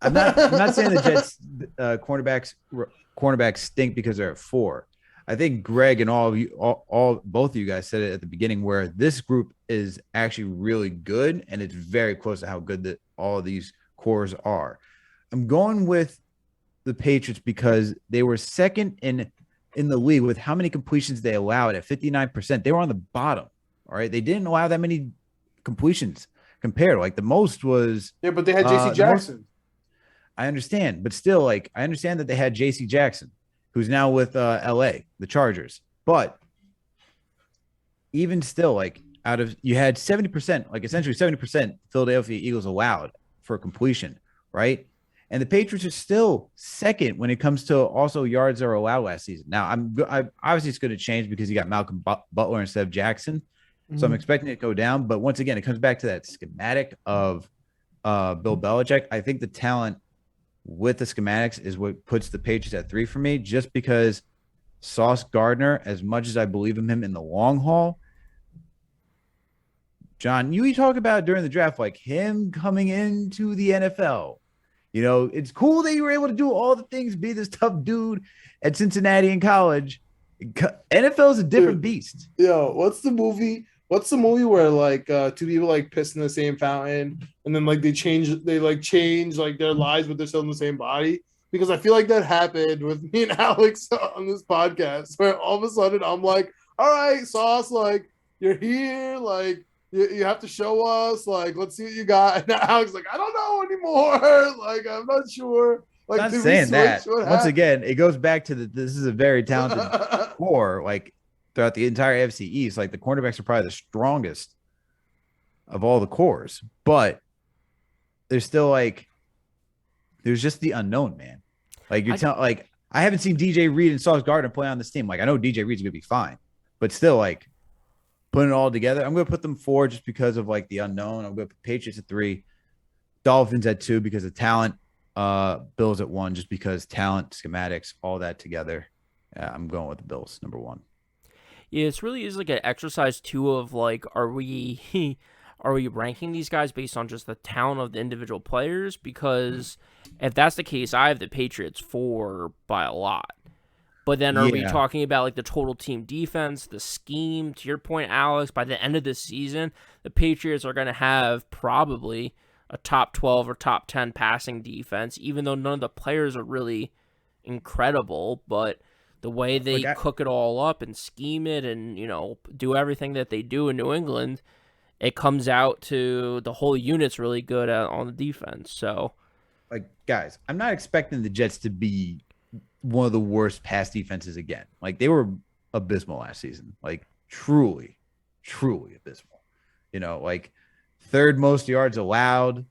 S2: I'm not saying the Jets cornerbacks stink because they're at 4. I think Greg and both of you guys said it at the beginning where this group is actually really good and it's very close to how good all of these cores are. I'm going with the Patriots because they were second in the league with how many completions they allowed at 59%. They were on the bottom. All right. They didn't allow that many completions compared. The most was.
S3: Yeah, but they had JC Jackson.
S2: I understand. But still, I understand that they had JC Jackson, who's now with LA, the Chargers. But even still, you had 70%, essentially 70% Philadelphia Eagles allowed for completion, right? And the Patriots are still second when it comes to also yards that are allowed last season. Now, I obviously it's going to change because you got Malcolm Butler instead of Jackson. Mm-hmm. So I'm expecting it to go down. But once again, it comes back to that schematic of Bill Belichick. I think the talent with the schematics is what puts the Patriots at 3 for me, just because Sauce Gardner, as much as I believe in him in the long haul, John, you talk about during the draft, him coming into the NFL. It's cool that you were able to do all the things, be this tough dude at Cincinnati in college. NFL is a different beast.
S3: Yo, what's the movie where 2 people piss in the same fountain and then they change their lives but they're still in the same body? Because I feel like that happened with me and Alex on this podcast where all of a sudden I'm all right, Sauce, you're here, you have to show us, let's see what you got. And Alex I don't know anymore. I'm not sure. Like,
S2: Not
S3: did we
S2: saying that.
S3: switch? What
S2: Once
S3: happened?
S2: again, it goes back to this is a very talented core. Like throughout the entire AFC East, like the cornerbacks are probably the strongest of all the cores, but there's still like there's just the unknown, man. Like you're telling, like I haven't seen DJ Reed and Sauce Gardner play on this team. Like I know DJ Reed's gonna be fine, but still, like putting it all together, I'm gonna put them 4 just because of like the unknown. I'm gonna put Patriots at 3, Dolphins at 2 because of talent, Bills at 1 just because talent, schematics, all that together. Yeah, I'm going with the Bills, number 1.
S4: Yeah, it's really is like an exercise too of like, are we are we ranking these guys based on just the talent of the individual players? Because if that's the case, I have the Patriots 4 by a lot. But then are we talking about like the total team defense, the scheme? To your point, Alex, by the end of the season, the Patriots are going to have probably a top 12 or top 10 passing defense, even though none of the players are really incredible. But the way they cook it all up and scheme it and, you know, do everything that they do in New England, it comes out to the whole unit's really good on the defense. So,
S2: like, guys, I'm not expecting the Jets to be one of the worst pass defenses again. Like, they were abysmal last season. Like, truly abysmal. You know, like, 3rd most yards allowed,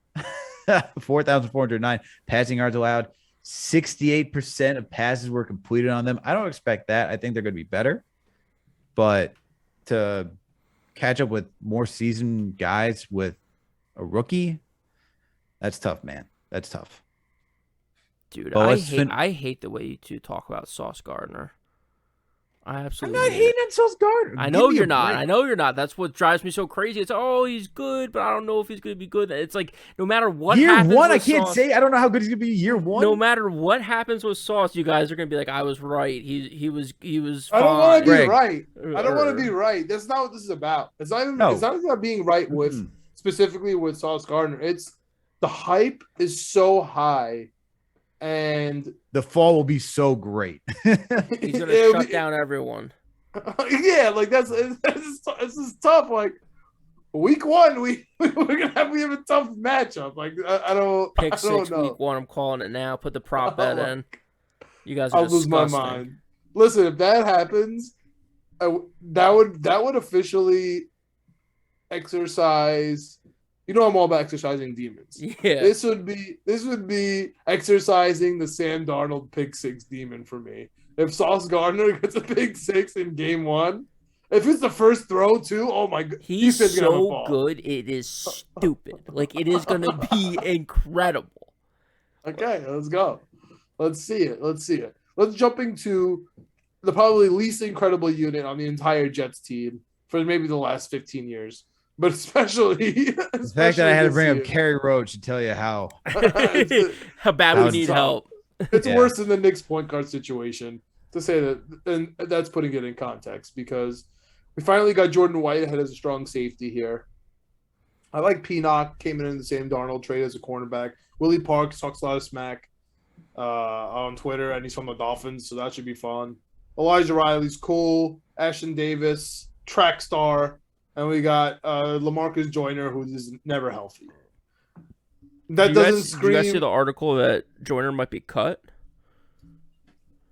S2: 4,409 passing yards allowed. 68% of passes were completed on them. I don't expect that. I think they're going to be better. But to catch up with more seasoned guys with a rookie, that's tough, man. That's tough.
S4: Dude, I hate the way you two talk about Sauce Gardner. I absolutely
S2: I'm not hating on Sauce Gardner.
S4: I know you're not. I know you're not. That's what drives me so crazy. It's, oh, he's good, but I don't know if he's going to be good. It's like, no matter what happens
S2: year 1, I
S4: with
S2: can't
S4: Sauce,
S2: say. I don't know how good he's going to be year 1.
S4: No matter what happens with Sauce, you guys are going to be like, I was right. He was
S3: I don't want to be right. I don't want to
S4: Greg.
S3: be right. That's not what this is about. It's not even about being right with specifically with Sauce Gardner. It's the hype is so high. And
S2: the fall will be so great.
S4: He's going to shut down everyone.
S3: Yeah, like this is tough. Like week 1, we have a tough matchup. Like I don't know.
S4: Week 1, I'm calling it now. Put the prop bet in. You guys are
S3: I'll lose my mind. Listen, if that happens, that would officially exercise. You know I'm all about exercising demons.
S4: Yeah.
S3: This would be exercising the Sam Darnold pick 6 demon for me. If Sauce Gardner gets a pick 6 in game 1, if it's the first throw too, oh my god,
S4: he's so good. It is stupid. Like it is going to be incredible.
S3: Okay, let's go. Let's see it. Let's jump into the probably least incredible unit on the entire Jets team for maybe the last 15 years. But especially
S2: the fact that I had to bring up Kerry Roach to tell you how
S4: bad we need help.
S3: It's worse than the Knicks point guard situation, to say that, and that's putting it in context because we finally got Jordan Whitehead as a strong safety here. I like Pinnock, came in the same Darnold trade as a cornerback. Willie Parks talks a lot of smack on Twitter, and he's from the Dolphins, so that should be fun. Elijah Riley's cool. Ashton Davis, track star. And we got LaMarcus Joyner, who is never healthy. That doesn't scream.
S4: Did you guys see the article that Joyner might be cut?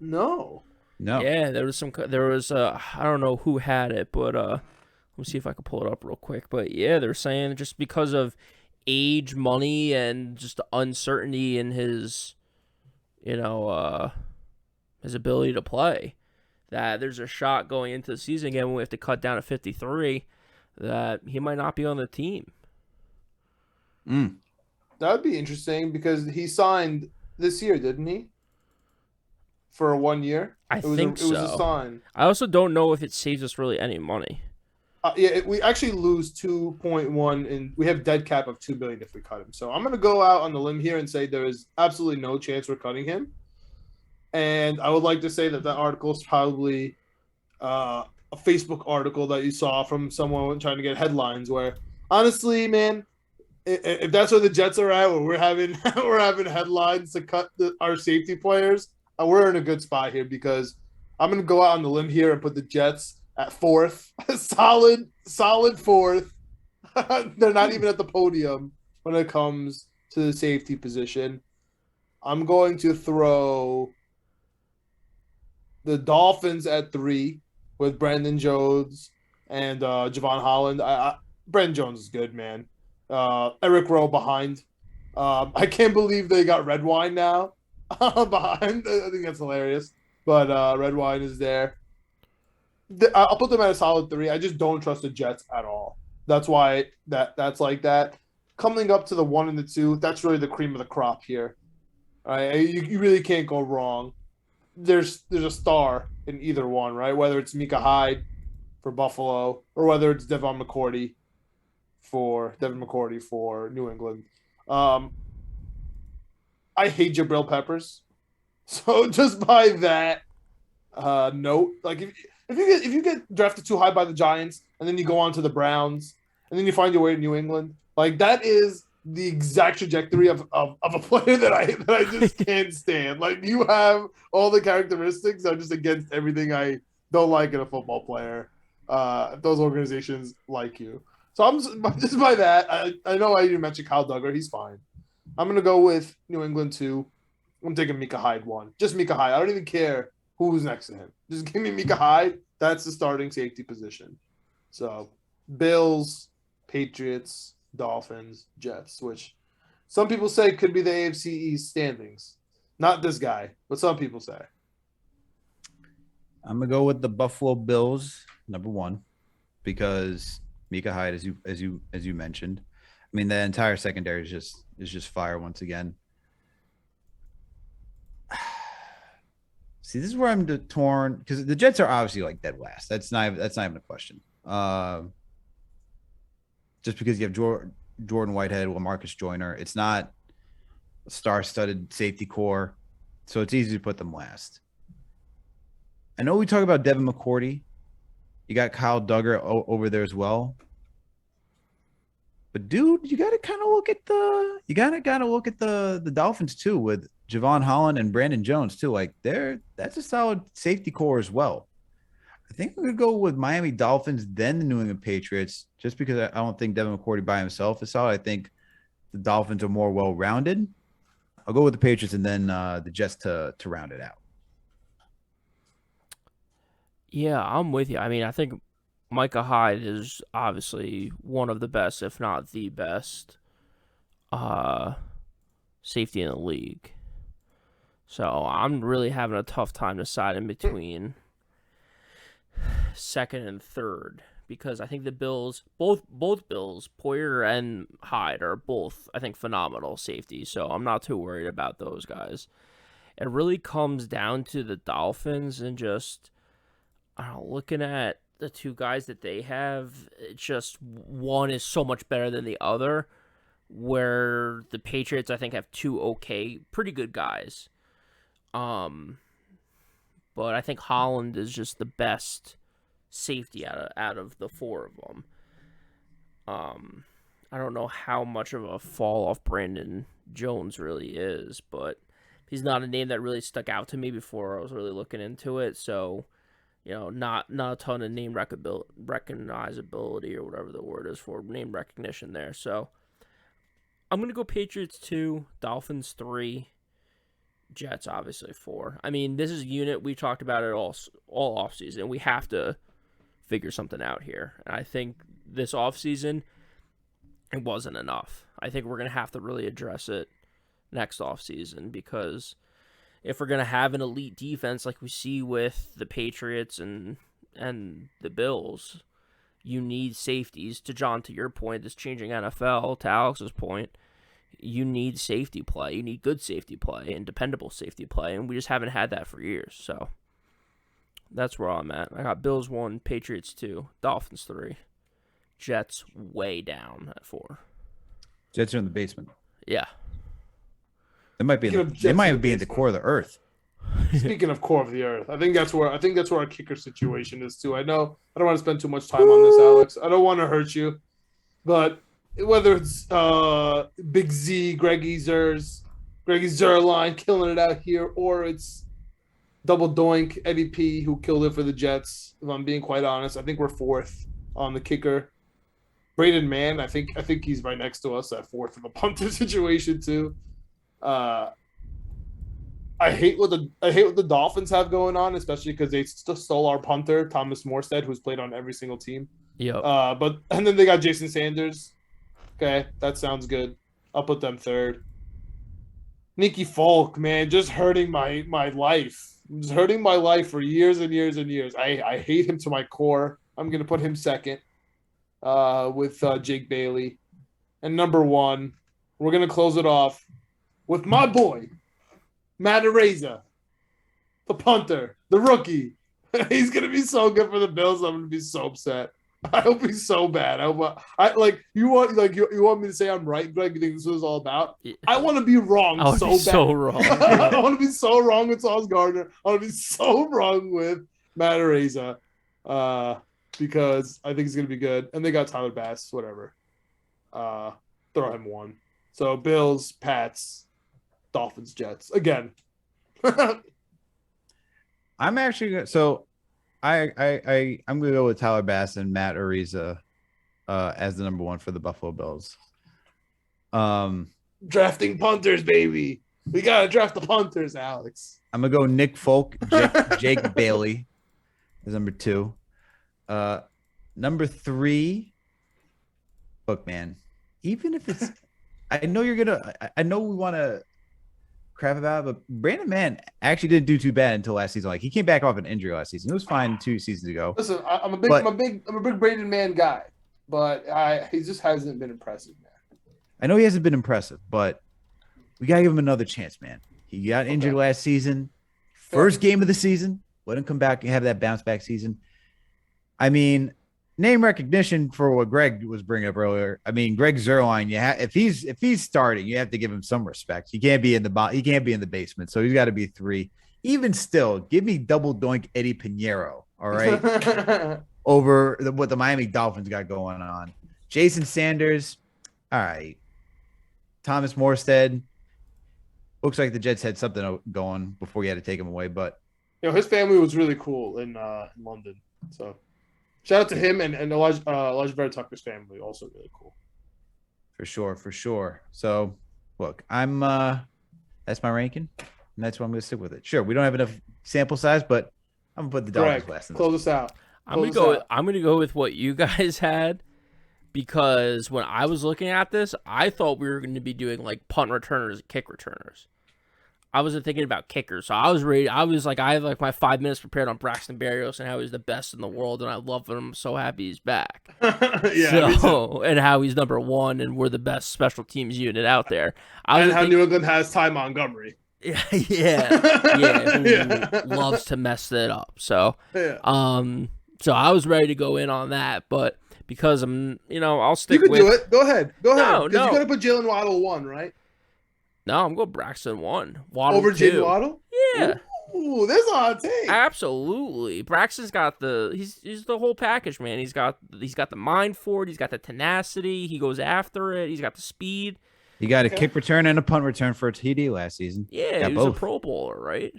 S3: No.
S4: Yeah, there was I don't know who had it, but let me see if I can pull it up real quick. But yeah, they're saying just because of age, money, and just the uncertainty in his, his ability to play, that there's a shot going into the season again when we have to cut down to 53. That he might not be on the team.
S3: That would be interesting because he signed this year, didn't he? For 1 year?
S4: I think so.
S3: It was a sign.
S4: I also don't know if it saves us really any money.
S3: We actually lose 2.1, and we have dead cap of $2 billion if we cut him. So I'm going to go out on the limb here and say there is absolutely no chance we're cutting him. And I would like to say that article is probably a Facebook article that you saw from someone trying to get headlines where, honestly, man, if that's where the Jets are at, where we're having headlines to cut our safety players, we're in a good spot here because I'm going to go out on the limb here and put the Jets at 4th, solid 4th. They're not even at the podium when it comes to the safety position. I'm going to throw the Dolphins at 3 with Brandon Jones and Javon Holland. Brandon Jones is good, man. Eric Rowe behind. I can't believe they got red wine now behind. I think that's hilarious. But red wine is there. I'll put them at a solid 3. I just don't trust the Jets at all. That's why that's like that. Coming up to the 1 and the 2, that's really the cream of the crop here. All right, you really can't go wrong. There's a star in either one, right? Whether it's Micah Hyde for Buffalo or whether it's Devin McCourty for New England. I hate Jabril Peppers, so just by that note, like if you get drafted too high by the Giants and then you go on to the Browns and then you find your way to New England, like that is the exact trajectory of a player that I just can't stand. Like you have all the characteristics that are just against everything I don't like in a football player. Those organizations like you. So I'm just by that. I know I didn't mention Kyle Duggar. He's fine. I'm gonna go with New England 2. I'm taking Micah Hyde 1. Just Micah Hyde. I don't even care who's next to him. Just give me Micah Hyde. That's the starting safety position. So Bills, Patriots, Dolphins, Jets, which some people say could be the AFC East standings. Not this guy, but some people say.
S2: I'm gonna go with the Buffalo Bills, number 1, because Micah Hyde, as you mentioned. I mean, the entire secondary is just fire once again. See, this is where I'm torn because the Jets are obviously like dead last. That's not even a question. Just because you have Jordan Whitehead, Lamarcus Joyner, it's not a star-studded safety core, so it's easy to put them last. I know we talk about Devin McCourty. You got Kyle Duggar over there as well. But dude, you gotta kind of look at the Dolphins too, with Javon Holland and Brandon Jones too. Like that's a solid safety core as well. I think I'm gonna go with Miami Dolphins, then the New England Patriots, just because I don't think Devin McCourty by himself is solid. I think the Dolphins are more well-rounded. I'll go with the Patriots and then the Jets to round it out.
S4: Yeah, I'm with you. I mean, I think Micah Hyde is obviously one of the best, if not the best, safety in the league. So I'm really having a tough time deciding between second and third because I think the Bills, both Bills, Poyer and Hyde are both, I think, phenomenal safeties. So I'm not too worried about those guys. It really comes down to the Dolphins and just, I don't know, looking at the two guys that they have, it's just one is so much better than the other, where the Patriots, I think, have two pretty good guys. But I think Holland is just the best safety out of the four of them. I don't know how much of a fall off Brandon Jones really is, but he's not a name that really stuck out to me before I was really looking into it. So, you know, not a ton of name recognizability or whatever the word is for name recognition there. So I'm gonna go Patriots 2, Dolphins 3. Jets, obviously, 4. I mean, this is a unit we talked about it all offseason. We have to figure something out here. And I think this offseason, it wasn't enough. I think we're going to have to really address it next offseason because if we're going to have an elite defense like we see with the Patriots and the Bills, you need safeties. To your point, this changing NFL, to Alex's point, you need safety play. You need good safety play and dependable safety play, and we just haven't had that for years. So that's where I'm at. I got Bills 1, Patriots 2, Dolphins 3, Jets way down at 4.
S2: Jets are in the basement.
S4: Yeah.
S2: They might be be in the core of the earth.
S3: Speaking of core of the earth, I think that's where our kicker situation is too. I know I don't want to spend too much time on this, Alex. I don't want to hurt you, but whether it's Big Z, Greggy Zerline killing it out here, or it's Double Doink, Eddie P, who killed it for the Jets. If I'm being quite honest, I think we're 4th on the kicker. Braden Mann, I think he's right next to us at 4th in the punter situation too. I hate what the Dolphins have going on, especially because they stole our punter Thomas Morstead, who's played on every single team.
S4: Yep.
S3: And then they got Jason Sanders. Okay, that sounds good. I'll put them third. Nicky Folk, man, just hurting my life. Just hurting my life for years and years and years. I hate him to my core. I'm gonna put him second, with Jake Bailey, and number one. We're gonna close it off with my boy, Matt Araiza, the punter, the rookie. He's gonna be so good for the Bills. I'm gonna be so upset. I hope he's so bad. You want me to say I'm right, Greg? You think this was all about? I want to be wrong
S4: I would
S3: so
S4: be
S3: bad.
S4: so wrong.
S3: I want to be so wrong with Sauce Gardner. I want to be so wrong with Matt Araiza, because I think he's gonna be good. And they got Tyler Bass, whatever. Throw him one. So Bills, Pats, Dolphins, Jets again.
S2: I'm actually I'm gonna go with Tyler Bass and Matt Araiza as the number one for the Buffalo Bills.
S3: Drafting punters, baby. We gotta draft the punters, Alex.
S2: I'm gonna go Nick Folk, Jake Bailey is number two. Number three. Look, man, even if it's, I know we want to crap about it, but Brandon Mann actually didn't do too bad until last season. Like, he came back off an injury last season. He was fine 2 seasons ago.
S3: Listen, I'm a big Brandon Mann guy, but he just hasn't been impressive, man.
S2: I know he hasn't been impressive, but we gotta give him another chance, man. He got injured last season, first game of the season. Let him come back and have that bounce back season. I mean, name recognition for what Greg was bringing up earlier. I mean, Greg Zuerlein, if he's starting, you have to give him some respect. He can't be in the basement, so he's got to be 3. Even still, give me double doink Eddie Pinheiro, all right, over what the Miami Dolphins got going on. Jason Sanders, all right. Thomas Morstead, looks like the Jets had something going before you had to take him away, but
S3: his family was really cool in London, so. Shout out to him and Elijah Vera Tucker's family, also really cool.
S2: For sure. So, look, I'm that's my ranking, and that's why I'm going to stick with it. Sure, we don't have enough sample size, but I'm going to put the Dolphins last.
S3: Close us out.
S4: I'm gonna go with what you guys had, because when I was looking at this, I thought we were going to be doing like punt returners and kick returners. I wasn't thinking about kickers, so I was ready. I have like my 5 minutes prepared on Braxton Berrios and how he's the best in the world, and I love him. I'm so happy he's back. And how he's number 1, and we're the best special teams unit out there.
S3: New England has Ty Montgomery.
S4: Who loves to mess it up. So, so I was ready to go in on that, but because I'll stick.
S3: You can do it. Go ahead.
S4: No.
S3: You got to put Jalen Waddle 1, right?
S4: No, I'm going Braxton 1. Waddle
S3: over
S4: 2.
S3: Jaden Waddle?
S4: Yeah.
S3: Ooh, there's a hot take.
S4: Absolutely. Braxton's got he's the whole package, man. He's got the mind for it. He's got the tenacity. He goes after it. He's got the speed.
S2: He got a kick return and a punt return for a TD last season.
S4: Yeah, he was a Pro Bowler, right?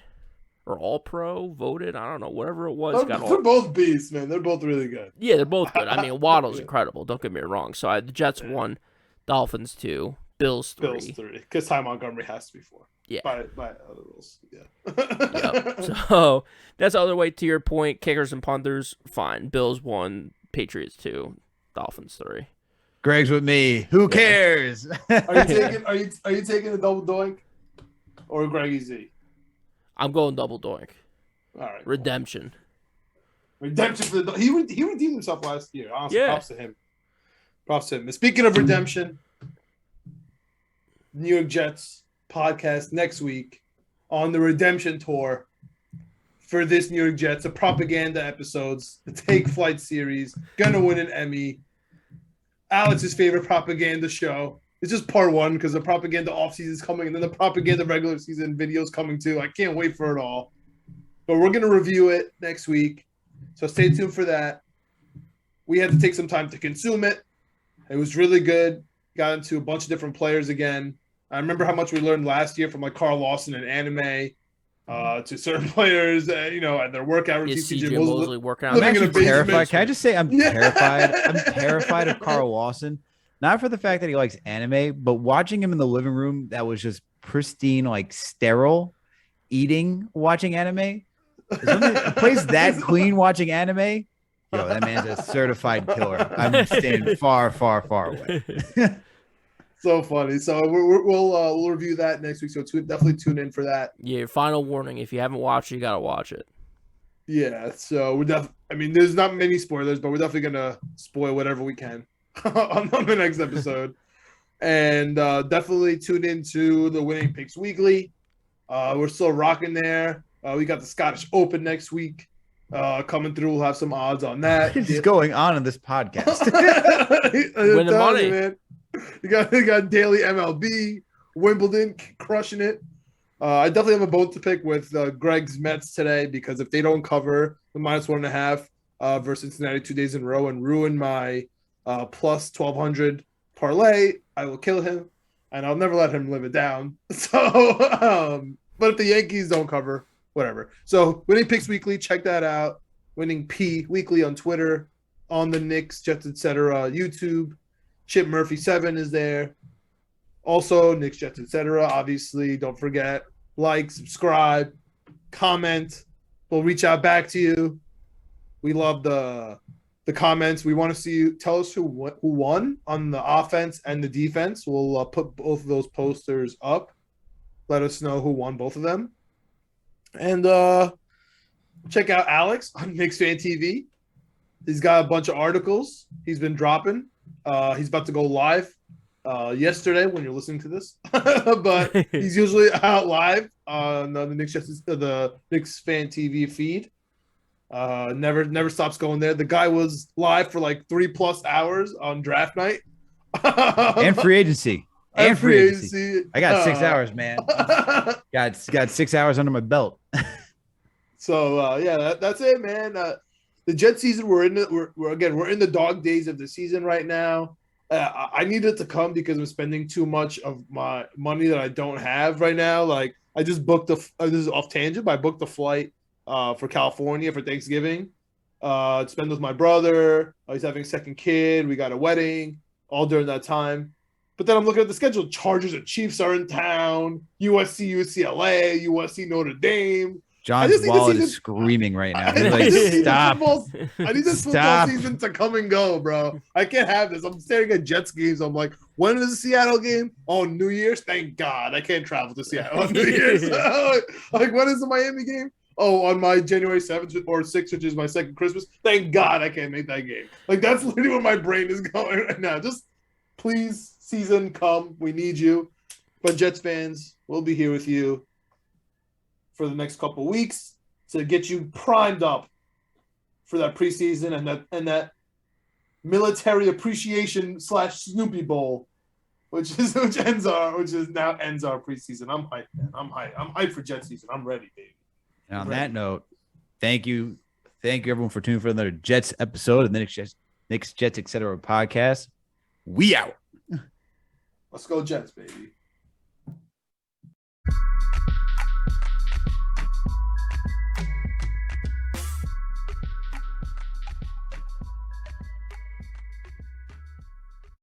S4: Or All-Pro, voted. I don't know, whatever it was.
S3: They're both beasts, man. They're both really good.
S4: Yeah, they're both good. I mean, Waddle's incredible. Don't get me wrong. So the Jets 1, Dolphins 2. Bills 3.
S3: Because Ty Montgomery has to be 4.
S4: Yeah.
S3: By other rules. Yeah.
S4: Yep. So that's the other way to your point. Kickers and punters, fine. Bills 1, Patriots 2, Dolphins 3.
S2: Greg's with me. Who cares?
S3: Are you taking a double doink or Greggy Z?
S4: I'm going double doink.
S3: All right.
S4: Redemption.
S3: Redemption for the he redeemed himself last year. Honestly,
S4: yeah.
S3: Props to him. And speaking of redemption, New York Jets podcast next week on the redemption tour for this New York Jets, the propaganda episodes, the Take Flight series, gonna win an Emmy. Alex's favorite propaganda show. It's just part 1 because the propaganda offseason is coming, and then the propaganda regular season videos coming too. I can't wait for it all. But we're gonna review it next week, so stay tuned for that. We had to take some time to consume it. It was really good. Got into a bunch of different players again. I remember how much we learned last year from like Carl Lawson and anime to certain players, and their workout routines.
S4: CJ Mosley working out.
S2: I'm actually terrified. Can I just say I'm terrified? I'm terrified of Carl Lawson. Not for the fact that he likes anime, but watching him in the living room that was just pristine, like sterile. eating watching anime. A place that clean watching anime, yo, that man's a certified killer. I'm staying far, far, far away.
S3: So funny. So we'll review that next week. So definitely tune in for that.
S4: Yeah, final warning. If you haven't watched it, you got to watch it.
S3: Yeah. So we're definitely. I mean, there's not many spoilers, but we're definitely gonna spoil whatever we can on the next episode. And definitely tune into the Winning Picks Weekly. We're still rocking there. We got the Scottish Open next week coming through. We'll have some odds on that.
S2: What's going on in this podcast?
S4: Win the money.
S3: You, man. You got daily MLB, Wimbledon crushing it. I definitely have a boat to pick with Greg's Mets today because if they don't cover the -1.5 versus Cincinnati 2 days in a row and ruin my plus 1,200 parlay, I will kill him, and I'll never let him live it down. So, but if the Yankees don't cover, whatever. So, Winning Picks Weekly, check that out. Winning P Weekly on Twitter, on the Knicks, Jets, etc. YouTube. Chip Murphy 7 is there. Also, Knicks, Jets, etc. Obviously, don't forget, like, subscribe, comment. We'll reach out back to you. We love the comments. We want to see you. Tell us who won on the offense and the defense. We'll put both of those posters up. Let us know who won both of them. And check out Alex on Knicks Fan TV. He's got a bunch of articles he's been dropping. He's about to go live yesterday when you're listening to this, but he's usually out live on the Knicks Fan TV feed. Never stops going there. The guy was live for like 3+ hours on draft night
S2: and free agency.
S3: And free agency.
S2: I got 6 hours, man. got 6 hours under my belt.
S3: So yeah, that's it, man. The Jet season, we're in the dog days of the season right now. I need it to come because I'm spending too much of my money that I don't have right now. Like I just booked this is off tangent, but I booked a flight for California for Thanksgiving to spend with my brother. He's having a second kid. We got a wedding all during that time. But then I'm looking at the schedule. Chargers and Chiefs are in town. USC, UCLA, USC, Notre Dame.
S2: John's wallet is screaming right now. He's like, stop.
S3: I need this football season to come and go, bro. I can't have this. I'm staring at Jets games. I'm like, when is the Seattle game? Oh, New Year's? Thank God. I can't travel to Seattle on New Year's. Like, when is the Miami game? Oh, on my January 7th or 6th, which is my second Christmas. Thank God I can't make that game. Like, that's literally where my brain is going right now. Just please, season, come. We need you. But Jets fans, we'll be here with you for the next couple of weeks to get you primed up for that preseason and that military appreciation / Snoopy Bowl, which now ends our preseason. I'm hyped, man. I'm hyped for Jet season. I'm ready, baby.
S2: And on that note, thank you everyone for tuning for another Jets episode of the Knicks Jets etc. podcast. We out.
S3: Let's go Jets, baby.